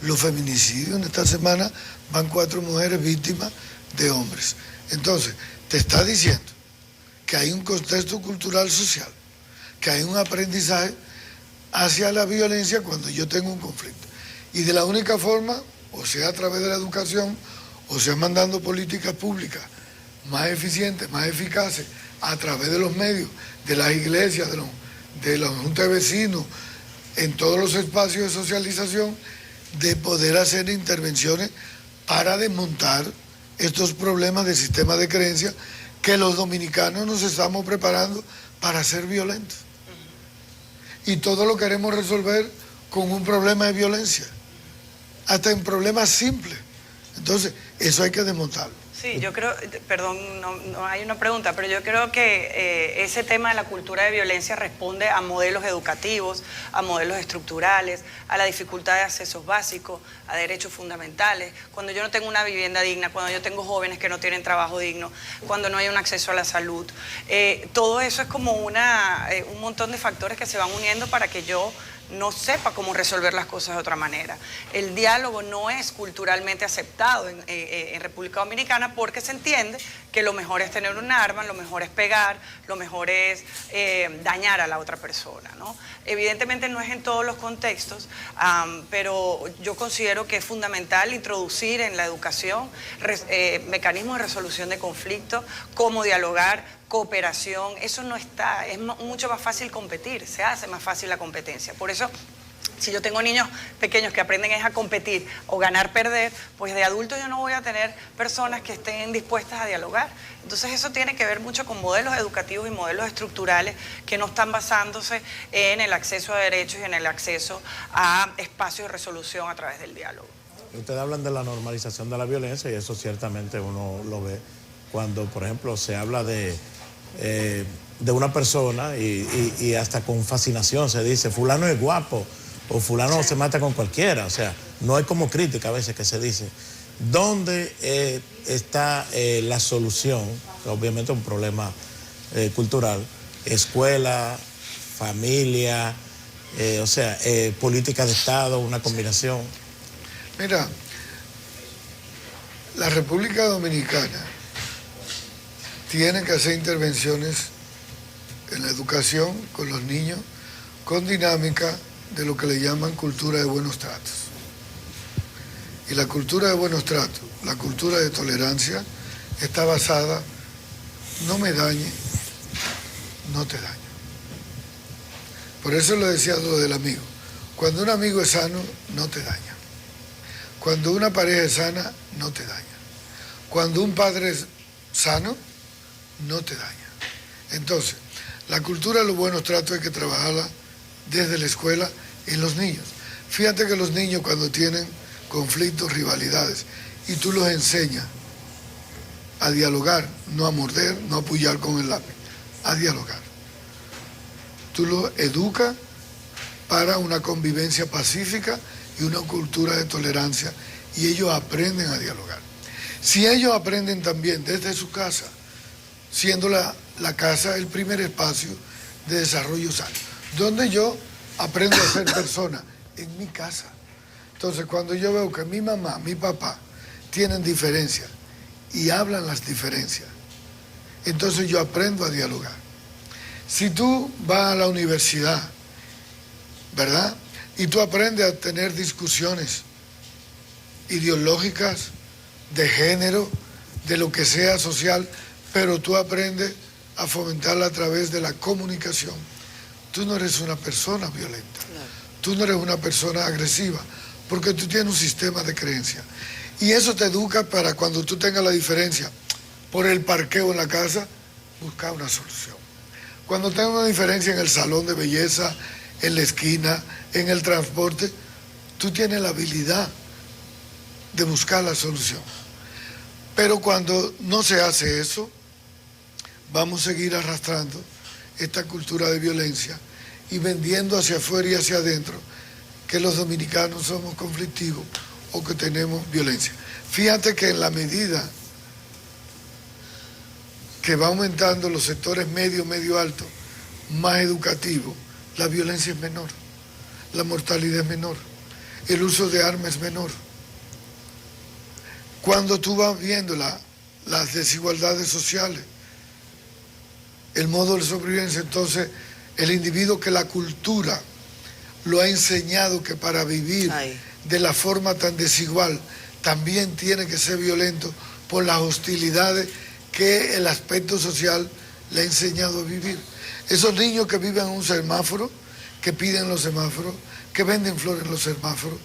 Los feminicidios en esta semana van 4 mujeres víctimas de hombres. Entonces, te está diciendo que hay un contexto cultural social, que hay un aprendizaje hacia la violencia cuando yo tengo un conflicto. Y de la única forma, o sea a través de la educación, o sea mandando políticas públicas más eficientes, más eficaces, a través de los medios, de las iglesias, de la junta de vecinos, en todos los espacios de socialización, de poder hacer intervenciones para desmontar estos problemas de sistema de creencias que los dominicanos nos estamos preparando para ser violentos. Y todo lo queremos resolver con un problema de violencia, hasta en problemas simples. Entonces, eso hay que desmontarlo. Sí, yo creo, perdón, no hay una pregunta, pero yo creo que ese tema de la cultura de violencia responde a modelos educativos, a modelos estructurales, a la dificultad de accesos básicos, a derechos fundamentales. Cuando yo no tengo una vivienda digna, cuando yo tengo jóvenes que no tienen trabajo digno, cuando no hay un acceso a la salud, todo eso es como un montón de factores que se van uniendo para que yo no sepa cómo resolver las cosas de otra manera. El diálogo no es culturalmente aceptado en República Dominicana porque se entiende que lo mejor es tener un arma, lo mejor es pegar, lo mejor es dañar a la otra persona, ¿no? Evidentemente no es en todos los contextos, pero yo considero que es fundamental introducir en la educación mecanismos de resolución de conflictos, cómo dialogar, cooperación. Eso no está, es mucho más fácil competir, se hace más fácil la competencia. Por eso, si yo tengo niños pequeños que aprenden a competir o ganar-perder, pues de adultos yo no voy a tener personas que estén dispuestas a dialogar. Entonces eso tiene que ver mucho con modelos educativos y modelos estructurales que no están basándose en el acceso a derechos y en el acceso a espacios de resolución a través del diálogo. Ustedes hablan de la normalización de la violencia y eso ciertamente uno lo ve cuando, por ejemplo, se habla de una persona y hasta con fascinación se dice fulano es guapo o fulano se mata con cualquiera, o sea, no hay como crítica a veces que se dice. ¿Dónde está la solución? Obviamente un problema cultural, escuela, familia, o sea, política de Estado, una combinación. Mira, la República Dominicana tiene que hacer intervenciones en la educación con los niños con dinámica de lo que le llaman cultura de buenos tratos. Y la cultura de buenos tratos, la cultura de tolerancia, está basada, no me dañe, no te daño. Por eso lo decía lo del amigo. Cuando un amigo es sano, no te daña. Cuando una pareja es sana, no te daña. Cuando un padre es sano, no te daña. Entonces, la cultura de los buenos tratos hay que trabajarla desde la escuela en los niños. Fíjate que los niños cuando tienen conflictos, rivalidades, y tú los enseñas a dialogar, no a morder, no a apoyar con el lápiz, a dialogar. Tú los educas para una convivencia pacífica y una cultura de tolerancia, y ellos aprenden a dialogar. Si ellos aprenden también desde su casa, siendo la casa el primer espacio de desarrollo sano, donde yo aprendo a ser persona, en mi casa. Entonces, cuando yo veo que mi mamá, mi papá tienen diferencias y hablan las diferencias, entonces yo aprendo a dialogar. Si tú vas a la universidad, ¿verdad? Y tú aprendes a tener discusiones ideológicas, de género, de lo que sea social, pero tú aprendes a fomentarla a través de la comunicación. Tú no eres una persona violenta, tú no eres una persona agresiva, porque tú tienes un sistema de creencias. Y eso te educa para cuando tú tengas la diferencia por el parqueo en la casa, buscar una solución. Cuando tengas una diferencia en el salón de belleza, en la esquina, en el transporte, tú tienes la habilidad de buscar la solución. Pero cuando no se hace eso, vamos a seguir arrastrando esta cultura de violencia y vendiendo hacia afuera y hacia adentro que los dominicanos somos conflictivos o que tenemos violencia. Fíjate que en la medida que va aumentando los sectores medio, medio alto, más educativos, la violencia es menor, la mortalidad es menor, el uso de armas es menor. Cuando tú vas viendo las desigualdades sociales, el modo de sobrevivencia, entonces el individuo que la cultura lo ha enseñado que para vivir de la forma tan desigual también tiene que ser violento por las hostilidades que el aspecto social le ha enseñado a vivir. Esos niños que viven en un semáforo, que piden los semáforos, que venden flores en los semáforos,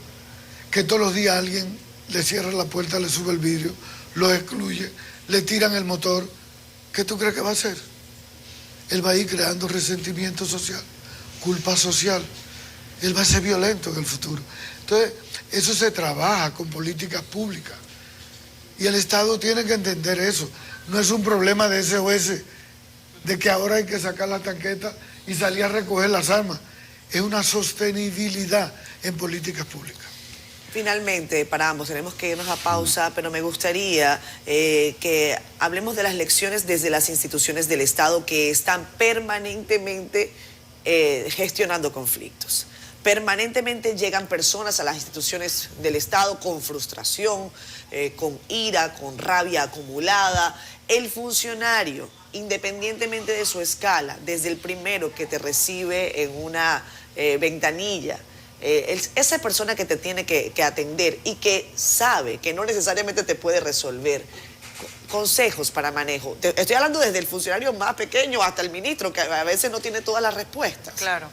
que todos los días alguien le cierra la puerta, le sube el vidrio, los excluye, le tiran el motor, ¿qué tú crees que va a hacer? Él va a ir creando resentimiento social, culpa social, él va a ser violento en el futuro. Entonces, eso se trabaja con políticas públicas Y el Estado tiene que entender eso. No es un problema de SOS, de que ahora hay que sacar la tanqueta y salir a recoger las armas. Es una sostenibilidad en políticas públicas. Finalmente, para ambos, tenemos que irnos a pausa, pero me gustaría que hablemos de las lecciones desde las instituciones del Estado que están permanentemente gestionando conflictos. Permanentemente llegan personas a las instituciones del Estado con frustración, con ira, con rabia acumulada. El funcionario, independientemente de su escala, desde el primero que te recibe en una ventanilla, esa persona que te tiene que atender y que sabe que no necesariamente te puede resolver. Consejos para manejo. Estoy hablando desde el funcionario más pequeño hasta el ministro, que a veces no tiene todas las respuestas. Claro.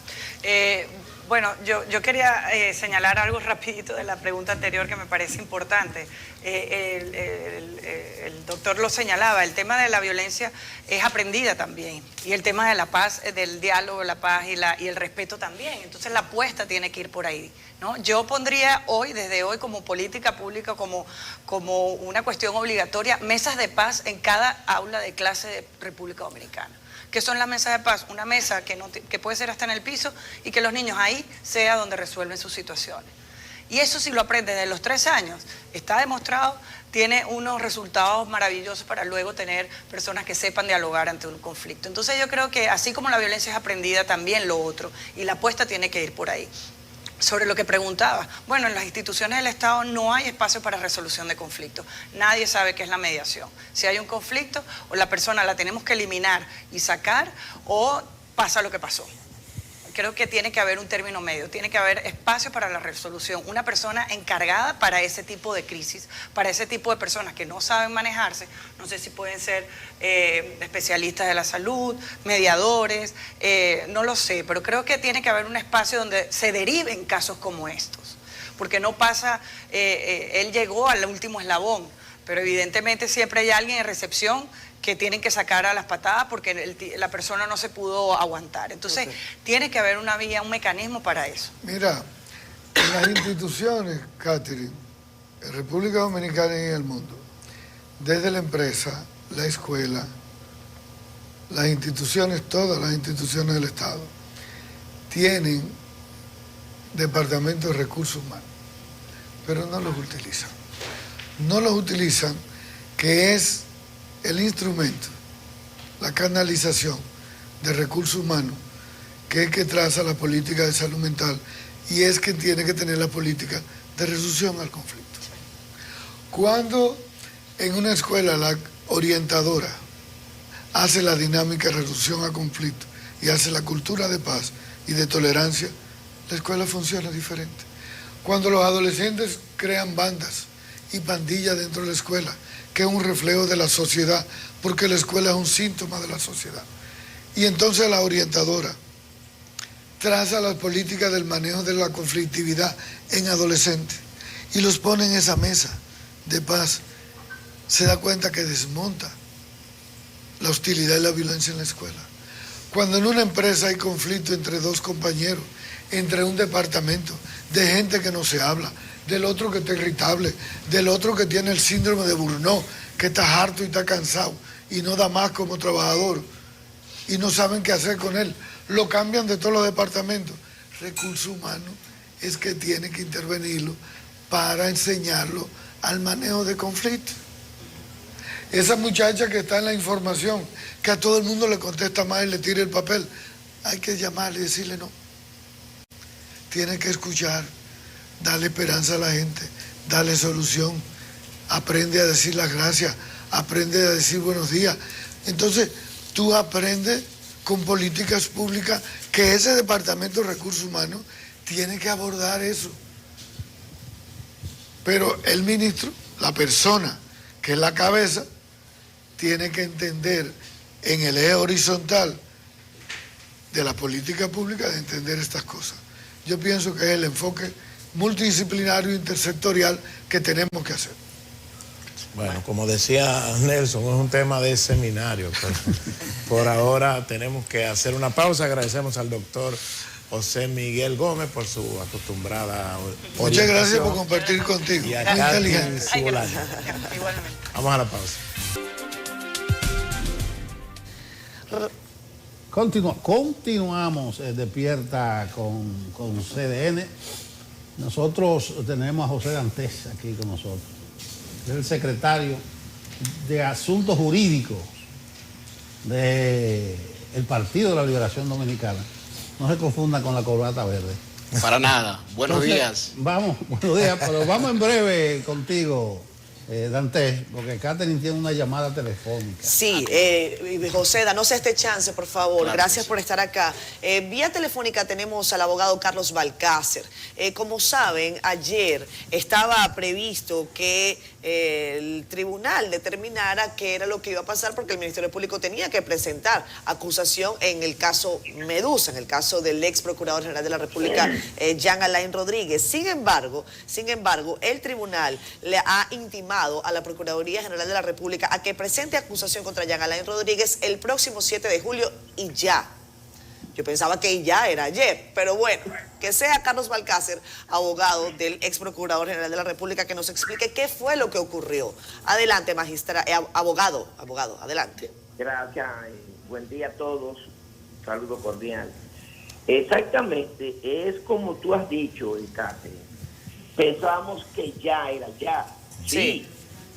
Bueno, yo quería señalar algo rapidito de la pregunta anterior que me parece importante. El doctor lo señalaba, el tema de la violencia es aprendida también. Y el tema de la paz, del diálogo, la paz y el respeto también. Entonces la apuesta tiene que ir por ahí, ¿no? Yo pondría desde hoy como política pública, como una cuestión obligatoria, mesas de paz en cada aula de clase de República Dominicana. ¿Qué son las mesas de paz? Una mesa que puede ser hasta en el piso y que los niños ahí sea donde resuelven sus situaciones. Y eso si lo aprenden de los 3 años, está demostrado, tiene unos resultados maravillosos para luego tener personas que sepan dialogar ante un conflicto. Entonces yo creo que así como la violencia es aprendida, también lo otro, y la apuesta tiene que ir por ahí. Sobre lo que preguntaba, bueno, en las instituciones del Estado no hay espacio para resolución de conflictos. Nadie sabe qué es la mediación. Si hay un conflicto, o la persona la tenemos que eliminar y sacar, o pasa lo que pasó. Creo que tiene que haber un término medio, tiene que haber espacio para la resolución. Una persona encargada para ese tipo de crisis, para ese tipo de personas que no saben manejarse, no sé si pueden ser especialistas de la salud, mediadores, no lo sé, pero creo que tiene que haber un espacio donde se deriven casos como estos, porque no pasa, él llegó al último eslabón, pero evidentemente siempre hay alguien en recepción que tienen que sacar a las patadas porque la persona no se pudo aguantar. Entonces, tiene que haber una vía, un mecanismo para eso. Mira, en las instituciones, Catherine, en República Dominicana y en el mundo, desde la empresa, la escuela, las instituciones, todas las instituciones del Estado, tienen departamentos de recursos humanos, pero no los utilizan. No los utilizan, que es el instrumento, la canalización de recursos humanos, que es que traza la política de salud mental y es que tiene que tener la política de resolución al conflicto. Cuando en una escuela la orientadora hace la dinámica de resolución al conflicto y hace la cultura de paz y de tolerancia, la escuela funciona diferente. Cuando los adolescentes crean bandas y pandillas dentro de la escuela, que es un reflejo de la sociedad, porque la escuela es un síntoma de la sociedad. Y entonces la orientadora traza las políticas del manejo de la conflictividad en adolescentes y los pone en esa mesa de paz. Se da cuenta que desmonta la hostilidad y la violencia en la escuela. Cuando en una empresa hay conflicto entre 2 compañeros, entre un departamento, de gente que no se habla, del otro que está irritable, del otro que tiene el síndrome de Burnout, que está harto y está cansado y no da más como trabajador y no saben qué hacer con él, lo cambian de todos los departamentos. Recursos humanos es que tiene que intervenirlo para enseñarlo al manejo de conflictos. Esa muchacha que está en la información, que a todo el mundo le contesta más y le tira el papel, hay que llamarle y decirle no. Tiene que escuchar, darle esperanza a la gente, darle solución, aprende a decir las gracias, aprende a decir buenos días. Entonces, tú aprendes con políticas públicas que ese Departamento de Recursos Humanos tiene que abordar eso. Pero el ministro, la persona que es la cabeza, tiene que entender en el eje horizontal de la política pública, de entender estas cosas. Yo pienso que es el enfoque multidisciplinario e intersectorial que tenemos que hacer. Bueno, como decía Nelson, es un tema de seminario, pero por ahora tenemos que hacer una pausa. Agradecemos al doctor José Miguel Gómez por su acostumbrada Muchas gracias por compartir contigo. Y a Muy Katy inteligente. Cibolaño. Vamos a la pausa. Continuamos Despierta con CDN. Nosotros tenemos a José Dantes aquí con nosotros. Es el secretario de Asuntos Jurídicos del Partido de la Liberación Dominicana. No se confunda con la corbata verde. Para nada. Buenos días. Vamos, buenos días, pero vamos en breve contigo, Dantes, porque Catherine tiene una llamada telefónica. Sí, José, danos este chance, por favor. Claro, gracias por estar acá. Vía telefónica tenemos al abogado Carlos Balcácer. Como saben, ayer estaba previsto que el tribunal determinara qué era lo que iba a pasar, porque el Ministerio Público tenía que presentar acusación en el caso Medusa, en el caso del ex procurador general de la República, Jean Alain Rodríguez. Sin embargo, el tribunal le ha intimado a la Procuraduría General de la República a que presente acusación contra Jean Alain Rodríguez el próximo 7 de julio y ya. Yo pensaba que ya era ayer, pero bueno, que sea Carlos Balcácer, abogado del ex procurador general de la República, que nos explique qué fue lo que ocurrió. Adelante, abogado, adelante. Gracias, buen día a todos, un saludo cordial. Exactamente, es como tú has dicho, Catherine. Pensábamos que ya era ya. Sí.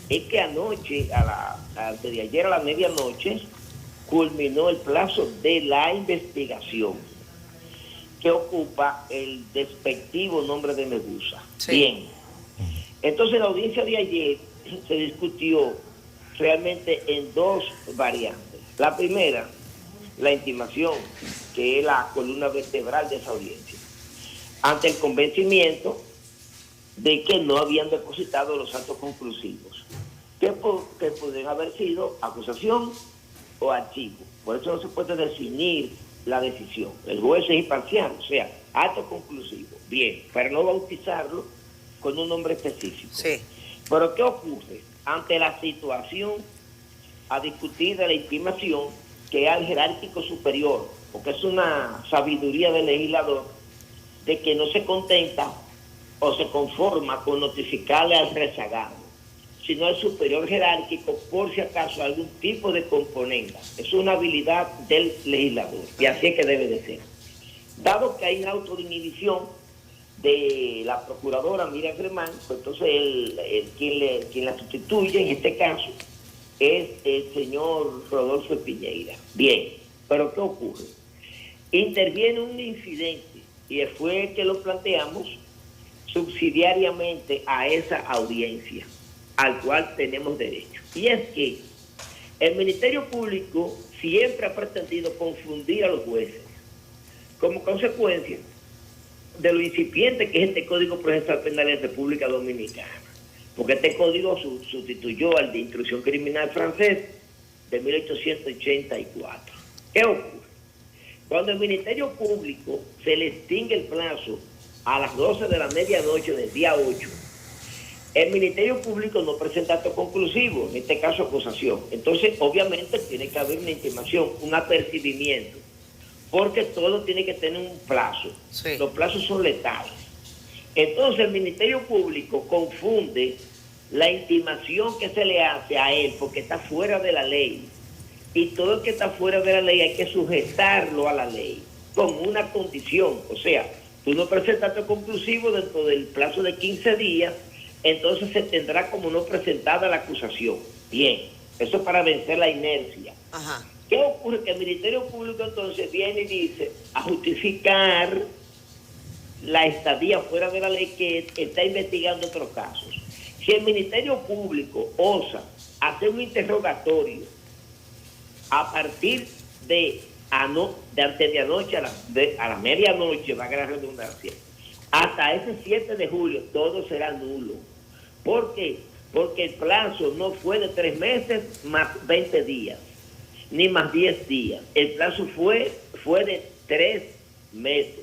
Es que anoche, antes de ayer a la medianoche, culminó el plazo de la investigación que ocupa el despectivo nombre de Medusa. Sí. Bien. Entonces, en la audiencia de ayer se discutió realmente en dos variantes. La primera, la intimación, que es la columna vertebral de esa audiencia, ante el convencimiento de que no habían depositado los actos conclusivos, que podrían haber sido acusación o archivo. Por eso no se puede definir la decisión. El juez es imparcial, o sea, acto conclusivo. Bien, para no bautizarlo con un nombre específico. Sí. Pero ¿qué ocurre? Ante la situación a discutir de la intimación, que es al jerárquico superior, porque es una sabiduría del legislador, de que no se contenta o se conforma con notificarle al rezagado, sino al superior jerárquico, por si acaso algún tipo de componenda. Es una habilidad del legislador, y así es que debe de ser. Dado que hay un auto de inhibición de la procuradora Miriam Germán, pues entonces quien la sustituye en este caso es el señor Rodolfo Piñeira. Bien, pero ¿qué ocurre? Interviene un incidente, y fue que lo planteamos subsidiariamente a esa audiencia, al cual tenemos derecho. Y es que el Ministerio Público siempre ha pretendido confundir a los jueces como consecuencia de lo incipiente que es este Código Procesal Penal de la República Dominicana. Porque este código sustituyó al de instrucción criminal francés de 1884. ¿Qué ocurre? Cuando el Ministerio Público se le extingue el plazo a las 12 de la medianoche del día 8, el Ministerio Público no presenta acto conclusivo, en este caso acusación. Entonces, obviamente, tiene que haber una intimación, un apercibimiento, porque todo tiene que tener un plazo. Sí. Los plazos son letales. Entonces, el Ministerio Público confunde la intimación que se le hace a él, porque está fuera de la ley. Y todo el que está fuera de la ley hay que sujetarlo a la ley, con una condición. O sea, tú no presentas acto conclusivo dentro del plazo de 15 días, entonces se tendrá como no presentada la acusación. Bien, eso es para vencer la inercia. Ajá. ¿Qué ocurre? Que el Ministerio Público entonces viene y dice a justificar la estadía fuera de la ley, que está investigando otros casos. Si el Ministerio Público osa hacer un interrogatorio a partir de antes de anoche a la medianoche, va a la redundancia, hasta ese 7 de julio todo será nulo. ¿Por qué? Porque el plazo no fue de 3 meses más 20 días, ni más 10 días. El plazo fue de 3 meses.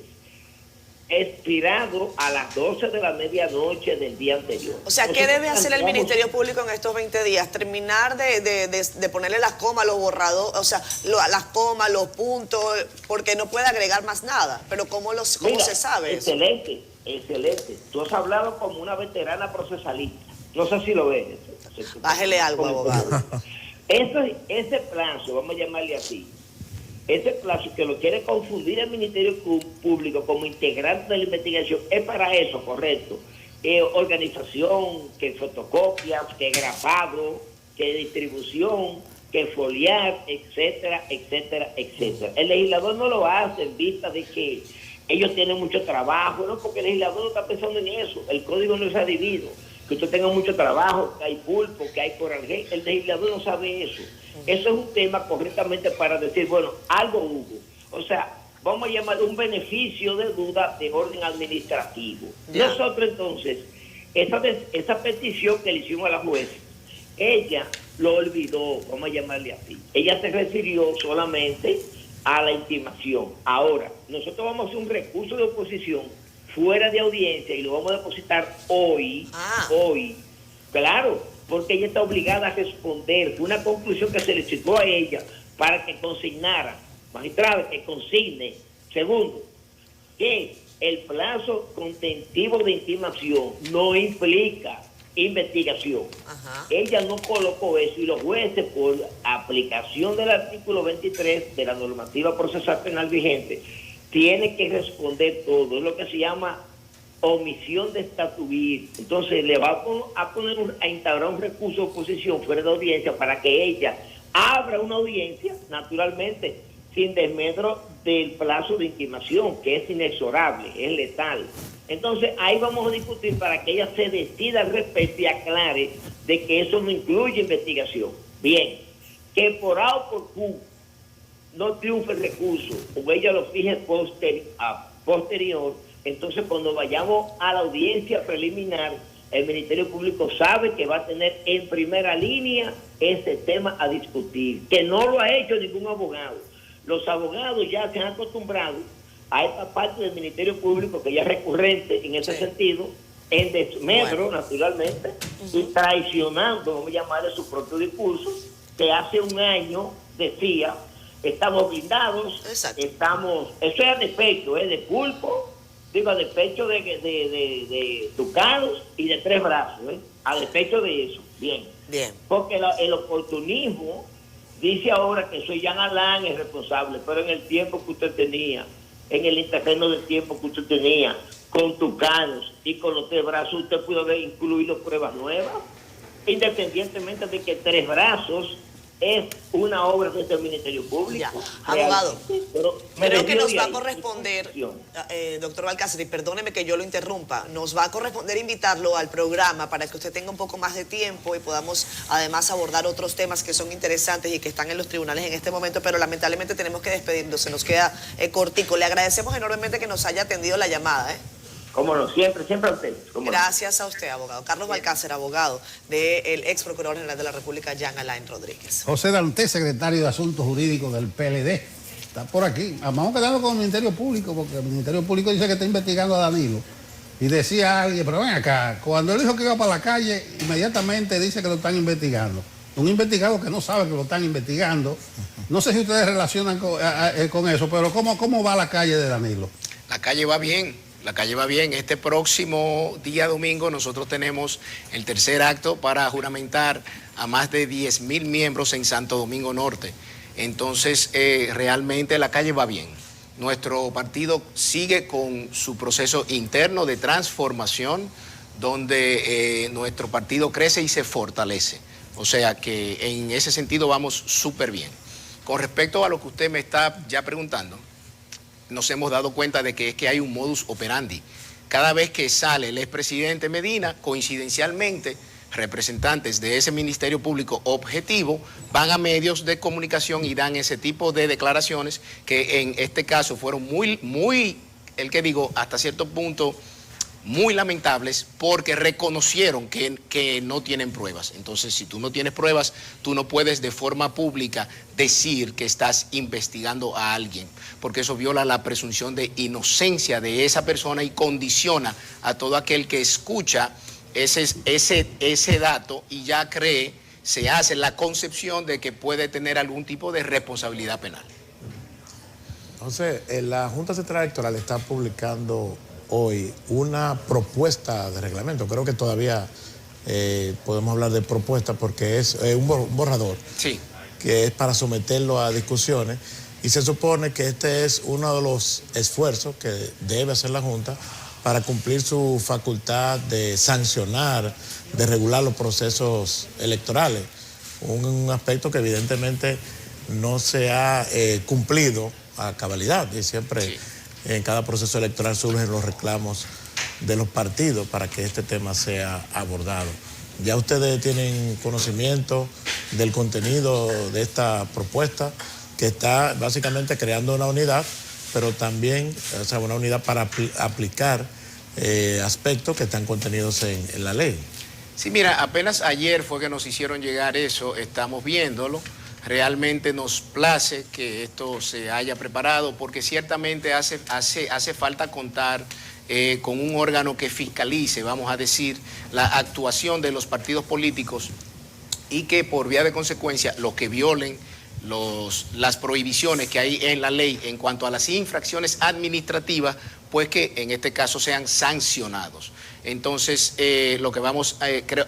expirado a las 12 de la medianoche del día anterior. O sea, ¿qué debe hacer el Ministerio Público en estos 20 días? Terminar de ponerle las comas, los borradores, o sea, las comas, los puntos, porque no puede agregar más nada. Pero ¿cómo se sabe eso? Excelente, excelente. Tú has hablado como una veterana procesalista. No sé si lo ves. Bájele algo, abogado. Ese plazo, vamos a llamarle así, ese plazo que lo quiere confundir el Ministerio Público como integrante de la investigación, es para eso, correcto. Organización, que fotocopias, que grabado, que distribución, que foliar, etcétera, etcétera, etcétera. El legislador no lo hace en vista de que ellos tienen mucho trabajo, no, porque el legislador no está pensando en eso. El código no se ha dividido. Que usted tenga mucho trabajo, que hay pulpo, que hay coral. El legislador no sabe eso. Eso es un tema correctamente para decir, bueno, algo hubo. O sea, vamos a llamar un beneficio de duda de orden administrativo. Ya. Nosotros entonces, esa petición que le hicimos a la jueza, ella lo olvidó, vamos a llamarle así. Ella se refirió solamente a la intimación. Ahora, nosotros vamos a hacer un recurso de oposición fuera de audiencia y lo vamos a depositar hoy, claro, porque ella está obligada a responder. Fue una conclusión que se le citó a ella para que consignara, magistrado, que consigne. Segundo, que el plazo contentivo de intimación no implica investigación. Ella no colocó eso y los jueces, por aplicación del artículo 23 de la normativa procesal penal vigente, tienen que responder todo. Es lo que se llama omisión de estatuir. Entonces le va a instaurar un recurso de oposición fuera de audiencia para que ella abra una audiencia, naturalmente, sin desmedro del plazo de intimación, que es inexorable, es letal. Entonces ahí vamos a discutir para que ella se decida al respecto y aclare de que eso no incluye investigación. Bien, que por A o por Q no triunfe el recurso, o ella lo fije posterior, entonces cuando vayamos a la audiencia preliminar, el Ministerio Público sabe que va a tener en primera línea ese tema a discutir, que no lo ha hecho ningún abogado. Los abogados ya se han acostumbrado a esta parte del Ministerio Público, que ya es recurrente en ese sentido, en desmedro, naturalmente, y traicionando, vamos a llamarle, su propio discurso, que hace un año decía: estamos blindados, estamos, eso es a despecho, de pulpo, digo, a despecho de tucanos y de 3 brazos, a despecho de eso. Bien. Porque el oportunismo dice ahora que soy Jean Alain el responsable, pero en el tiempo que usted tenía, en el terreno del tiempo que usted tenía, con tucanos y con los 3 brazos, usted pudo haber incluido pruebas nuevas, independientemente de que 3 brazos es una obra de este Ministerio Público. Abogado, creo que nos va a ahí corresponder, doctor Balcácer, y perdóneme que yo lo interrumpa, nos va a corresponder invitarlo al programa para que usted tenga un poco más de tiempo y podamos además abordar otros temas que son interesantes y que están en los tribunales en este momento, pero lamentablemente tenemos que despedirnos, se nos queda cortico. Le agradecemos enormemente que nos haya atendido la llamada. Cómo no, siempre a usted. Gracias a usted, abogado. Carlos Balcácer, abogado del ex procurador general de la República, Jean Alain Rodríguez. José Dantes, secretario de Asuntos Jurídicos del PLD, está por aquí. Vamos a quedarnos con el Ministerio Público, porque el Ministerio Público dice que está investigando a Danilo. Y decía alguien, pero ven acá, cuando él dijo que iba para la calle, inmediatamente dice que lo están investigando. Un investigado que no sabe que lo están investigando. No sé si ustedes relacionan con eso, pero ¿cómo va la calle de Danilo? La calle va bien. La calle va bien. Este próximo día domingo nosotros tenemos el tercer acto para juramentar a más de 10.000 miembros en Santo Domingo Norte. Entonces, realmente la calle va bien. Nuestro partido sigue con su proceso interno de transformación, donde nuestro partido crece y se fortalece. O sea que en ese sentido vamos súper bien. Con respecto a lo que usted me está ya preguntando, nos hemos dado cuenta de que es que hay un modus operandi. Cada vez que sale el expresidente Medina, coincidencialmente, representantes de ese Ministerio Público objetivo van a medios de comunicación y dan ese tipo de declaraciones que en este caso fueron muy, hasta cierto punto, muy lamentables porque reconocieron que no tienen pruebas. Entonces, si tú no tienes pruebas, tú no puedes de forma pública decir que estás investigando a alguien, porque eso viola la presunción de inocencia de esa persona y condiciona a todo aquel que escucha ese dato y ya se hace la concepción de que puede tener algún tipo de responsabilidad penal. Entonces, la Junta Central Electoral está publicando hoy una propuesta de reglamento. Creo que todavía podemos hablar de propuesta porque es un borrador, sí, que es para someterlo a discusiones, y se supone que este es uno de los esfuerzos que debe hacer la Junta para cumplir su facultad de sancionar, de regular los procesos electorales, un aspecto que evidentemente no se ha cumplido a cabalidad, y siempre sí, en cada proceso electoral surgen los reclamos de los partidos para que este tema sea abordado. ¿Ya ustedes tienen conocimiento del contenido de esta propuesta, que está básicamente creando una unidad, pero también, o sea, una unidad para aplicar aspectos que están contenidos en la ley? Sí, mira, apenas ayer fue que nos hicieron llegar eso, estamos viéndolo. Realmente nos place que esto se haya preparado porque ciertamente hace falta contar con un órgano que fiscalice, vamos a decir, la actuación de los partidos políticos y que por vía de consecuencia los que violen las prohibiciones que hay en la ley en cuanto a las infracciones administrativas, pues que en este caso sean sancionados. Entonces, lo que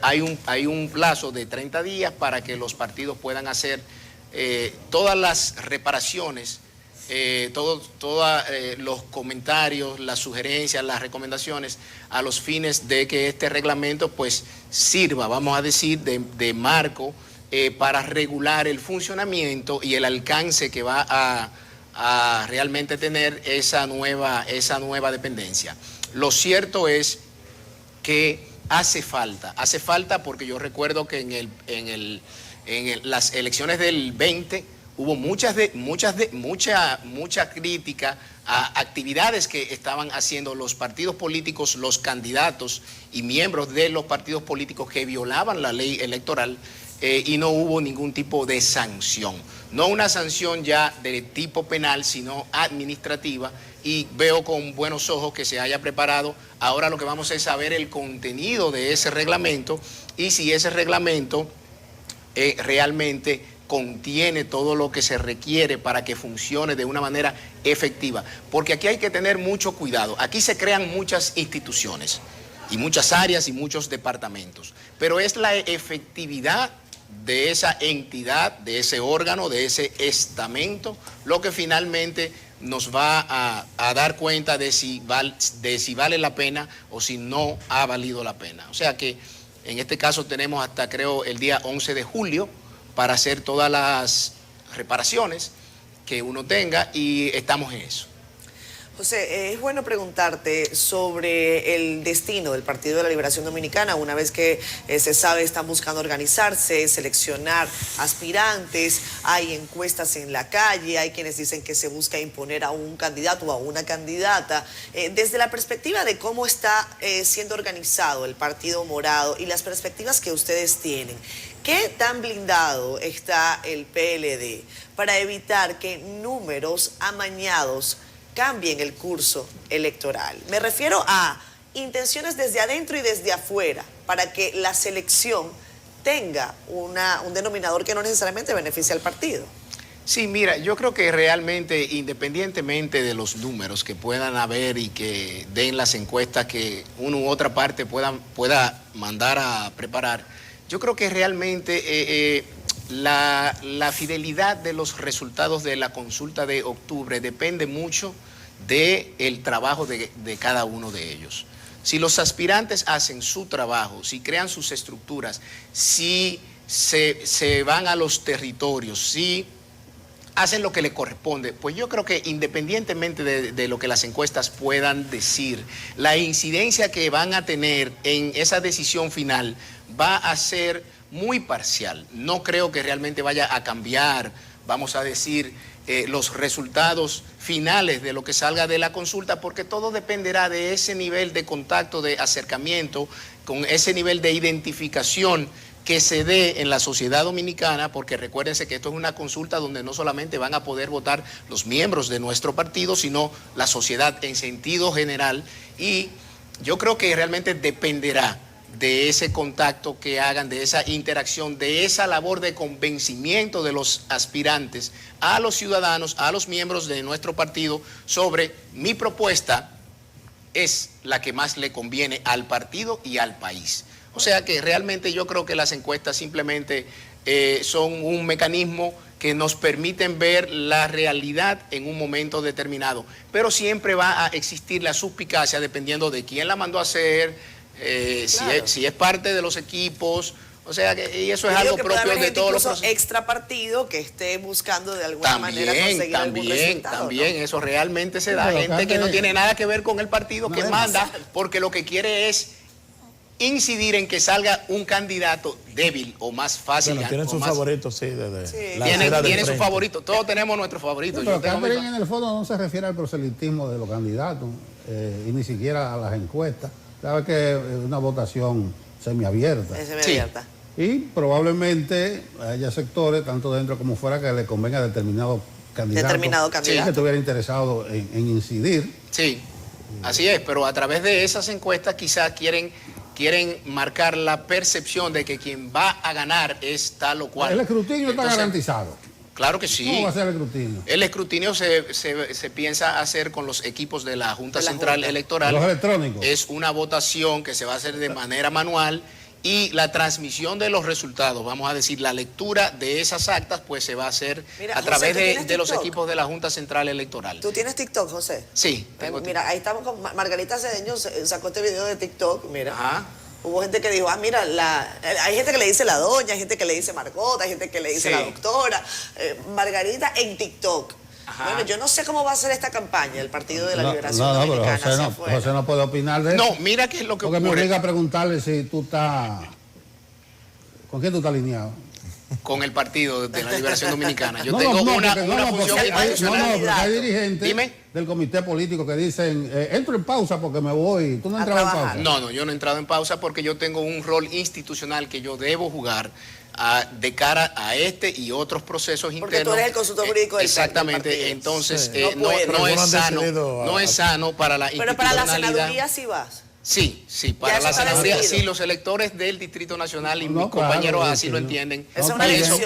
hay un plazo de 30 días para que los partidos puedan hacer todas las reparaciones, todos los comentarios, las sugerencias, las recomendaciones a los fines de que este reglamento pues sirva, vamos a decir, de marco para regular el funcionamiento y el alcance que va a realmente tener esa nueva dependencia. Lo cierto es que hace falta porque yo recuerdo que en las elecciones del 20 hubo mucha crítica a actividades que estaban haciendo los partidos políticos, los candidatos y miembros de los partidos políticos que violaban la ley electoral y no hubo ningún tipo de sanción. No una sanción ya de tipo penal, sino administrativa, y veo con buenos ojos que se haya preparado. Ahora lo que vamos es saber el contenido de ese reglamento y si ese reglamento realmente contiene todo lo que se requiere para que funcione de una manera efectiva. Porque aquí hay que tener mucho cuidado. Aquí se crean muchas instituciones y muchas áreas y muchos departamentos, pero es la efectividad de esa entidad, de ese órgano, de ese estamento, lo que finalmente nos va a dar cuenta de si vale la pena o si no ha valido la pena. O sea que en este caso tenemos hasta creo el día 11 de julio para hacer todas las reparaciones que uno tenga y estamos en eso. José, es bueno preguntarte sobre el destino del Partido de la Liberación Dominicana. Una vez que se sabe, están buscando organizarse, seleccionar aspirantes, hay encuestas en la calle, hay quienes dicen que se busca imponer a un candidato o a una candidata. Desde la perspectiva de cómo está siendo organizado el Partido Morado y las perspectivas que ustedes tienen, ¿qué tan blindado está el PLD para evitar que números amañados cambien el curso electoral? Me refiero a intenciones desde adentro y desde afuera, para que la selección tenga un denominador que no necesariamente beneficie al partido. Sí, mira, yo creo que realmente, independientemente de los números que puedan haber y que den las encuestas que una u otra parte pueda mandar a preparar, yo creo que realmente la fidelidad de los resultados de la consulta de octubre depende mucho del trabajo de cada uno de ellos. Si los aspirantes hacen su trabajo, si crean sus estructuras, si se van a los territorios, si hacen lo que les corresponde, pues yo creo que independientemente de lo que las encuestas puedan decir, la incidencia que van a tener en esa decisión final va a ser muy parcial. No creo que realmente vaya a cambiar, vamos a decir, los resultados finales de lo que salga de la consulta, porque todo dependerá de ese nivel de contacto, de acercamiento, con ese nivel de identificación que se dé en la sociedad dominicana, porque recuérdense que esto es una consulta donde no solamente van a poder votar los miembros de nuestro partido, sino la sociedad en sentido general, y yo creo que realmente dependerá de ese contacto que hagan, de esa interacción, de esa labor de convencimiento de los aspirantes a los ciudadanos, a los miembros de nuestro partido sobre mi propuesta es la que más le conviene al partido y al país. O sea que realmente yo creo que las encuestas simplemente son un mecanismo que nos permiten ver la realidad en un momento determinado, pero siempre va a existir la suspicacia dependiendo de quién la mandó a hacer, claro, si es parte de los equipos, o sea, y eso es algo propio de todos los procesos. Extra partido que esté buscando de alguna manera conseguir algún resultado. También, ¿no? Eso realmente se da. Gente que no tiene nada que ver con el partido, que manda, porque lo que quiere es incidir en que salga un candidato débil o más fácil. Bueno, tienen sus favoritos, sí. Tienen sus favoritos, todos tenemos nuestros favoritos. Pero Catherine en el fondo no se refiere al proselitismo de los candidatos y ni siquiera a las encuestas. Sabe que es una votación semiabierta. Es semiabierta. Y probablemente haya sectores, tanto dentro como fuera, que le convenga a determinado candidato. Que estuviera interesado en incidir. Sí, así es, pero a través de esas encuestas quizás quieren marcar la percepción de que quien va a ganar es tal o cual. El escrutinio está garantizado. Claro que sí. ¿Cómo va a ser el escrutinio? El escrutinio se piensa hacer con los equipos de la Junta Central Electoral. Los electrónicos. Es una votación que se va a hacer de manera manual y la transmisión de los resultados, vamos a decir, la lectura de esas actas, pues se va a hacer a través de los equipos de la Junta Central Electoral. ¿Tú tienes TikTok, José? Sí. Mira, ahí estamos con Margarita Cedeño, sacó este video de TikTok, mira. Ajá. Hubo gente que dijo, mira, hay gente que le dice la doña, hay gente que le dice Margot, hay gente que le dice la doctora. Margarita en TikTok. Ajá. Bueno, yo no sé cómo va a ser esta campaña, el Partido de la Liberación Dominicana. Pero José no puede opinar de eso. No, mira qué es lo que ocurre. Porque me obliga a preguntarle si tú estás... ¿Con quién tú estás alineado? Con el Partido de la Liberación Dominicana. Yo tengo una función institucional. Porque hay dirigentes del comité político que dicen, entro en pausa porque me voy. ¿Tú no has entrado en pausa? No, yo no he entrado en pausa porque yo tengo un rol institucional que yo debo jugar de cara a este y otros procesos internos. Porque tú eres el consultor jurídico del Exactamente, partido. entonces no es sano para la institucionalidad. Pero para la senaduría sí vas. Sí, para la senaduría, sí, los electores del Distrito Nacional y mis compañeros así lo entienden.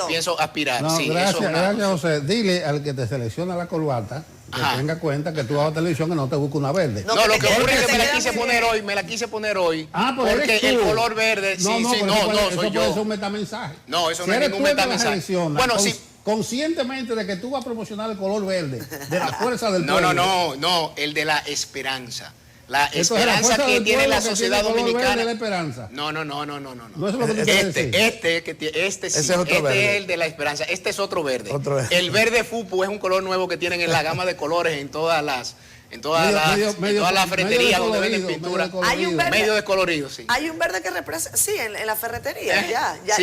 Pienso aspirar. No, gracias, José. Dile al que te selecciona la corbata que tenga cuenta que tú vas a televisión y no te busca una verde. No, lo que ocurre es que me la quise poner hoy. Porque el color verde, eso soy yo. Puede ser un metamensaje. No, eso no es ningún metamensaje. Bueno, sí. Conscientemente de que tú vas a promocionar el color verde, de la fuerza del pueblo. No, el de la esperanza. La esperanza que tiene la sociedad dominicana. La esperanza. No. No es lo que tú quieres decir. Este es el de la esperanza. Este es otro verde. El verde fupu es un color nuevo que tienen en la gama de colores en todas las ferreterías donde venden pintura. Hay un verde, medio descolorido, sí. Hay un verde que representa, sí, en la ferretería, ya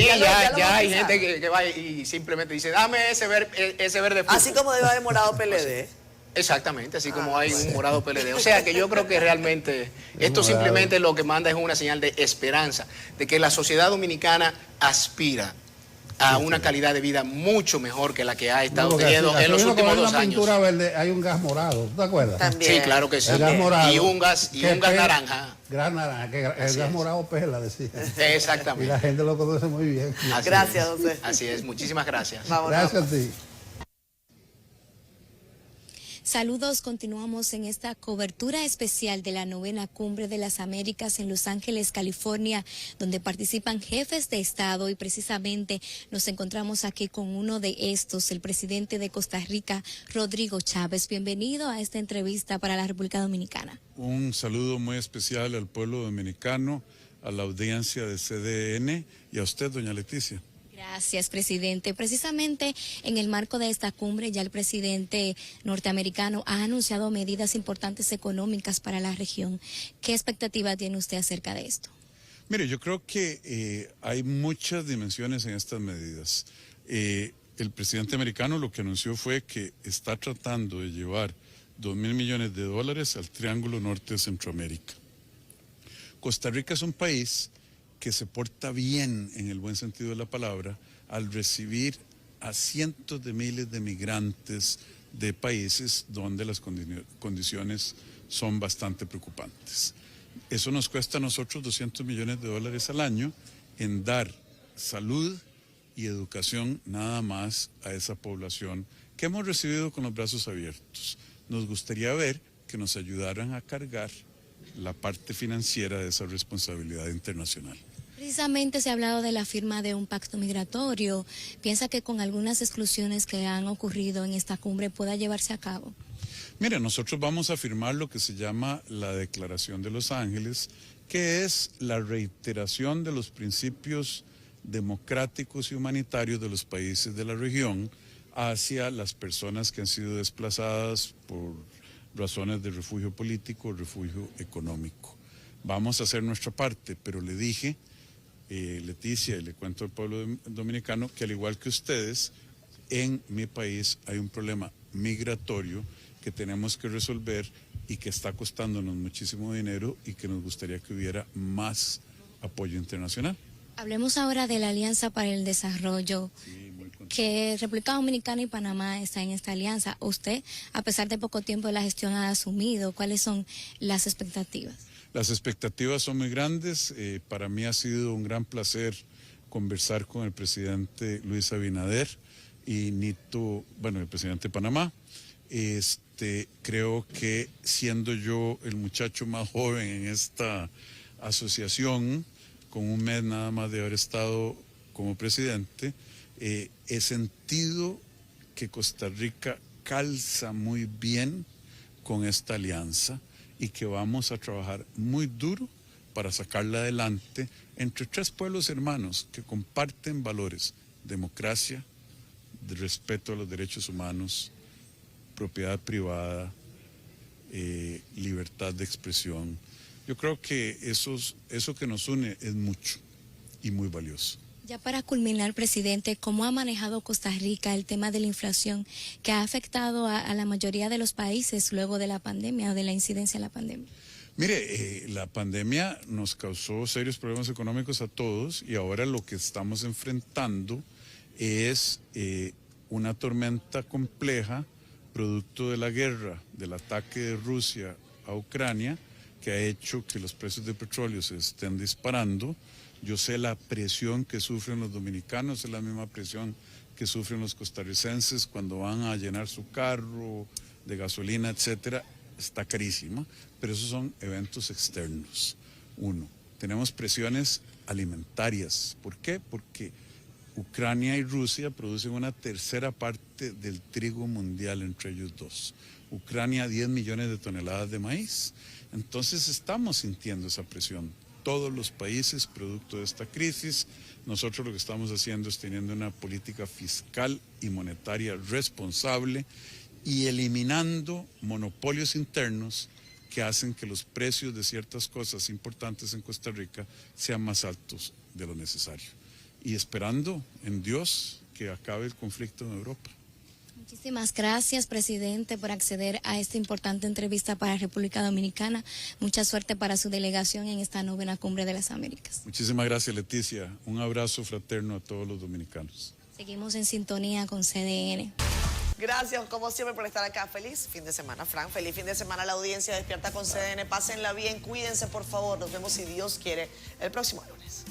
hay gente que va y simplemente dice, dame ese verde fupu. Así como debe haber morado PLD. Exactamente, así como hay un morado PLD. O sea que yo creo que realmente esto simplemente lo que manda es una señal de esperanza, de que la sociedad dominicana aspira a una calidad de vida mucho mejor que la que ha estado teniendo en los últimos 2 años. Pintura verde hay un gas morado, ¿tú te acuerdas? También. Sí, claro que sí. El gas morado, y un gas naranja. Gas naranja, que el gas morado pela, decía. Exactamente. Y la gente lo conoce muy bien. Gracias, José. Así es, muchísimas gracias. Gracias a ti. Saludos, continuamos en esta cobertura especial de la 9ª Cumbre de las Américas en Los Ángeles, California, donde participan jefes de Estado y precisamente nos encontramos aquí con uno de estos, el presidente de Costa Rica, Rodrigo Chávez. Bienvenido a esta entrevista para la República Dominicana. Un saludo muy especial al pueblo dominicano, a la audiencia de CDN y a usted, doña Leticia. Gracias, presidente. Precisamente en el marco de esta cumbre, ya el presidente norteamericano ha anunciado medidas importantes económicas para la región. ¿Qué expectativa tiene usted acerca de esto? Mire, yo creo que hay muchas dimensiones en estas medidas. el presidente americano lo que anunció fue que está tratando de llevar $2.000 millones al Triángulo Norte de Centroamérica. Costa Rica es un país que se porta bien, en el buen sentido de la palabra, al recibir a cientos de miles de migrantes de países donde las condiciones son bastante preocupantes. Eso nos cuesta a nosotros $200 millones al año en dar salud y educación nada más a esa población que hemos recibido con los brazos abiertos. Nos gustaría ver que nos ayudaran a cargar la parte financiera de esa responsabilidad internacional. Precisamente se ha hablado de la firma de un pacto migratorio. ¿Piensa que con algunas exclusiones que han ocurrido en esta cumbre pueda llevarse a cabo? Mira, nosotros vamos a firmar lo que se llama la Declaración de Los Ángeles, que es la reiteración de los principios democráticos y humanitarios de los países de la región hacia las personas que han sido desplazadas por razones de refugio político o refugio económico. Vamos a hacer nuestra parte, pero le dije, Leticia, y le cuento al pueblo dominicano, que al igual que ustedes, en mi país hay un problema migratorio que tenemos que resolver y que está costándonos muchísimo dinero y que nos gustaría que hubiera más apoyo internacional. Hablemos ahora de la Alianza para el Desarrollo, que República Dominicana y Panamá están en esta alianza. Usted, a pesar de poco tiempo de la gestión, ha asumido. ¿Cuáles son las expectativas? Las expectativas son muy grandes. Para mí ha sido un gran placer conversar con el presidente Luis Abinader y Nito, bueno, el presidente de Panamá. Creo que siendo yo el muchacho más joven en esta asociación, con un mes nada más de haber estado como presidente, he sentido que Costa Rica calza muy bien con esta alianza y que vamos a trabajar muy duro para sacarla adelante entre tres pueblos hermanos que comparten valores: democracia, de respeto a los derechos humanos, propiedad privada, libertad de expresión. Yo creo que eso que nos une es mucho y muy valioso. Ya para culminar, presidente, ¿cómo ha manejado Costa Rica el tema de la inflación que ha afectado a la mayoría de los países luego de la pandemia o de la incidencia de la pandemia? Mire, la pandemia nos causó serios problemas económicos a todos y ahora lo que estamos enfrentando es una tormenta compleja producto de la guerra, del ataque de Rusia a Ucrania, que ha hecho que los precios de petróleo se estén disparando. Yo sé la presión que sufren los dominicanos, es la misma presión que sufren los costarricenses cuando van a llenar su carro de gasolina, etcétera. Está carísima, pero esos son eventos externos. Uno, tenemos presiones alimentarias. ¿Por qué? Porque Ucrania y Rusia producen una tercera parte del trigo mundial entre ellos dos. Ucrania 10 millones de toneladas de maíz. Entonces estamos sintiendo esa presión. Todos los países producto de esta crisis, nosotros lo que estamos haciendo es teniendo una política fiscal y monetaria responsable y eliminando monopolios internos que hacen que los precios de ciertas cosas importantes en Costa Rica sean más altos de lo necesario. Y esperando en Dios que acabe el conflicto en Europa. Muchísimas gracias, presidente, por acceder a esta importante entrevista para República Dominicana. Mucha suerte para su delegación en esta 9ª Cumbre de las Américas. Muchísimas gracias, Leticia. Un abrazo fraterno a todos los dominicanos. Seguimos en sintonía con CDN. Gracias, como siempre, por estar acá. Feliz fin de semana, Fran. Feliz fin de semana a la audiencia. Despierta con CDN. Pásenla bien, cuídense, por favor. Nos vemos, si Dios quiere, el próximo lunes.